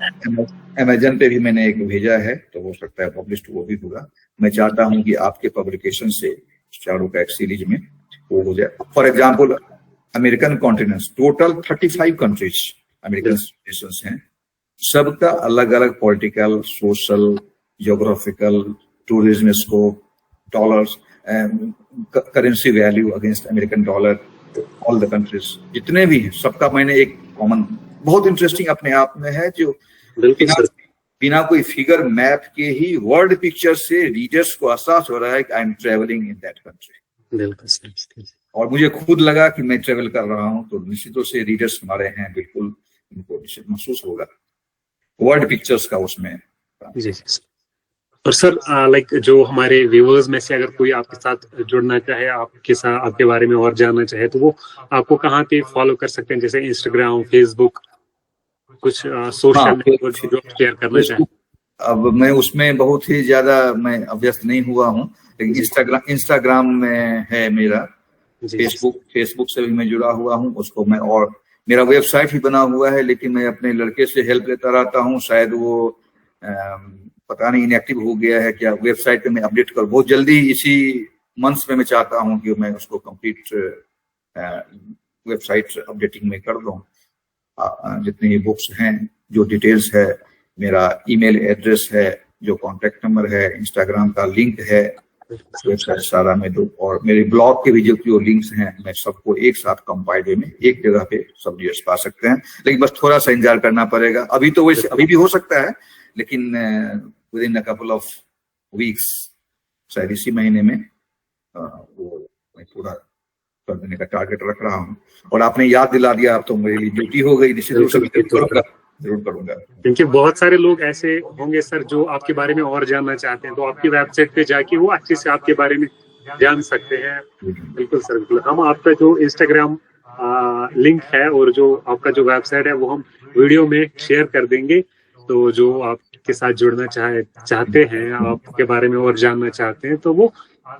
अमेजन पे भी मैंने एक भेजा है, तो हो सकता है पब्लिश वो भी होगा। मैं चाहता हूं कि आपके पब्लिकेशन से चारों का एक सीरीज में वो हो जाए। For example American continents, total 35 countries American Nations हैं, सबका अलग अलग political, social, geographical, tourism scope, dollars, currency value against American dollar, all the countries जितने भी हैं सबका मैंने एक कॉमन, बहुत इंटरेस्टिंग अपने आप में है, जो बिना कोई फिगर मैप के ही वर्ल्ड पिक्चर से रीडर्स को एहसास हो रहा है कि I am travelling in that country. और मुझे खुद लगा कि मैं ट्रेवल कर रहा हूं, तो निश्चित रूप से रीडर्स हमारे हैं, बिल्कुल इनको महसूस होगा वर्ल्ड पिक्चर्स का उसमें। जी। और सर लाइक जो हमारे व्यूअर्स में से अगर कोई आपके साथ जुड़ना चाहे, आपके साथ आपके बारे में और जानना चाहे, तो वो आपको कहाँ पे फॉलो कर सकते हैं? जैसे इंस्टाग्राम, फेसबुक, कुछ सोशल नेटवर्क जो शेयर करना चाहें? अब मैं उसमें बहुत ही ज्यादा मैं अभ्यस्त नहीं हुआ हूँ, लेकिन इंस्टाग्राम में है मेरा। फेसबुक से भी मैं जुड़ा हुआ हूँ उसको मैं, और मेरा वेबसाइट भी बना हुआ है, लेकिन मैं अपने लड़के से हेल्प लेता रहता हूँ। शायद वो पता नहीं इनएक्टिव हो गया है क्या। वेबसाइट पे मैं अपडेट कर बहुत जल्दी, इसी मंथ्स में मैं चाहता हूँ कि मैं उसको कंप्लीट वेबसाइट अपडेटिंग में कर दूं। जितनी बुक्स हैं, जो डिटेल्स है, मेरा ईमेल एड्रेस है, जो कॉन्टेक्ट नंबर है, इंस्टाग्राम का लिंक है, वेबसाइट सारा में दो, और मेरे ब्लॉग के भी जो लिंक्स हैं, मैं सबको एक साथ कंपाइल्ड में एक जगह पे सब डिटेल्स पा सकते हैं। लेकिन बस थोड़ा सा इंतजार करना पड़ेगा। अभी तो वैसे अभी भी हो सकता है, लेकिन with in a couple of weeks, शायद इसी महीने में वो मैं पूरा कर देने का टारगेट रख रहा हूँ। और आपने याद दिला दिया, अब तो मेरे लिए ड्यूटी हो गई, निश्चित रूप से जरूर करूंगा। क्योंकि बहुत सारे लोग ऐसे होंगे सर जो आपके बारे में और जानना चाहते हैं, तो आपकी वेबसाइट पे जाके वो अच्छे से आपके बारे में जान सकते हैं। बिल्कुल सर, बिल्कुल। हम आपका जो इंस्टाग्राम लिंक है और जो आपका जो वेबसाइट है वो हम वीडियो में शेयर कर देंगे, तो जो आपके साथ जुड़ना चाहते हैं, आपके बारे में और जानना चाहते हैं, तो वो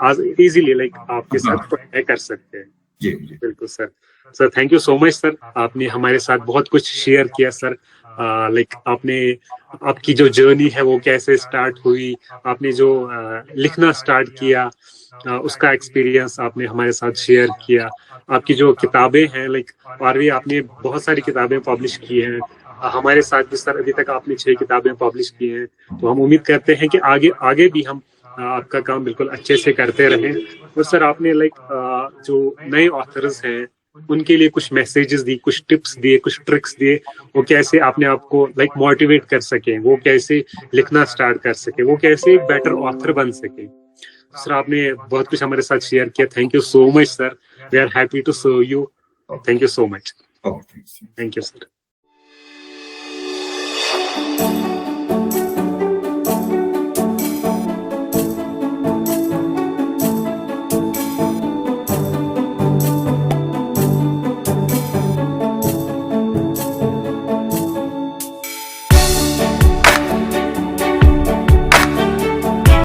आज इजीली लाइक आपके साथ कॉन्टेक्ट कर सकते हैं। जी बिल्कुल sir. Sir thank you so much sir, आपने हमारे साथ बहुत कुछ शेयर किया सर। लाइक आपने आपकी जो जर्नी है वो कैसे स्टार्ट हुई, आपने जो लिखना स्टार्ट किया, उसका एक्सपीरियंस आपने हमारे साथ शेयर किया। आपकी जो किताबें हैं, लाइक और भी आपने बहुत सारी किताबें पब्लिश की हैं हमारे साथ भी सर। अभी तक आपने 6 किताबें पब्लिश की हैं, तो हम उम्मीद करते हैं कि आगे भी हम आपका काम बिल्कुल अच्छे से करते रहें। और सर आपने लाइक जो नए ऑथर्स हैं उनके लिए कुछ मैसेजेस दी, कुछ टिप्स दिए, कुछ ट्रिक्स दिए, वो कैसे अपने आप को लाइक मोटिवेट कर सकें, वो कैसे लिखना स्टार्ट कर सके, वो कैसे एक बेटर ऑथर बन सके। सर आपने बहुत कुछ हमारे साथ शेयर किया। Thank you so much sir, we are happy to serve you. Thank you so much. Thank you sir.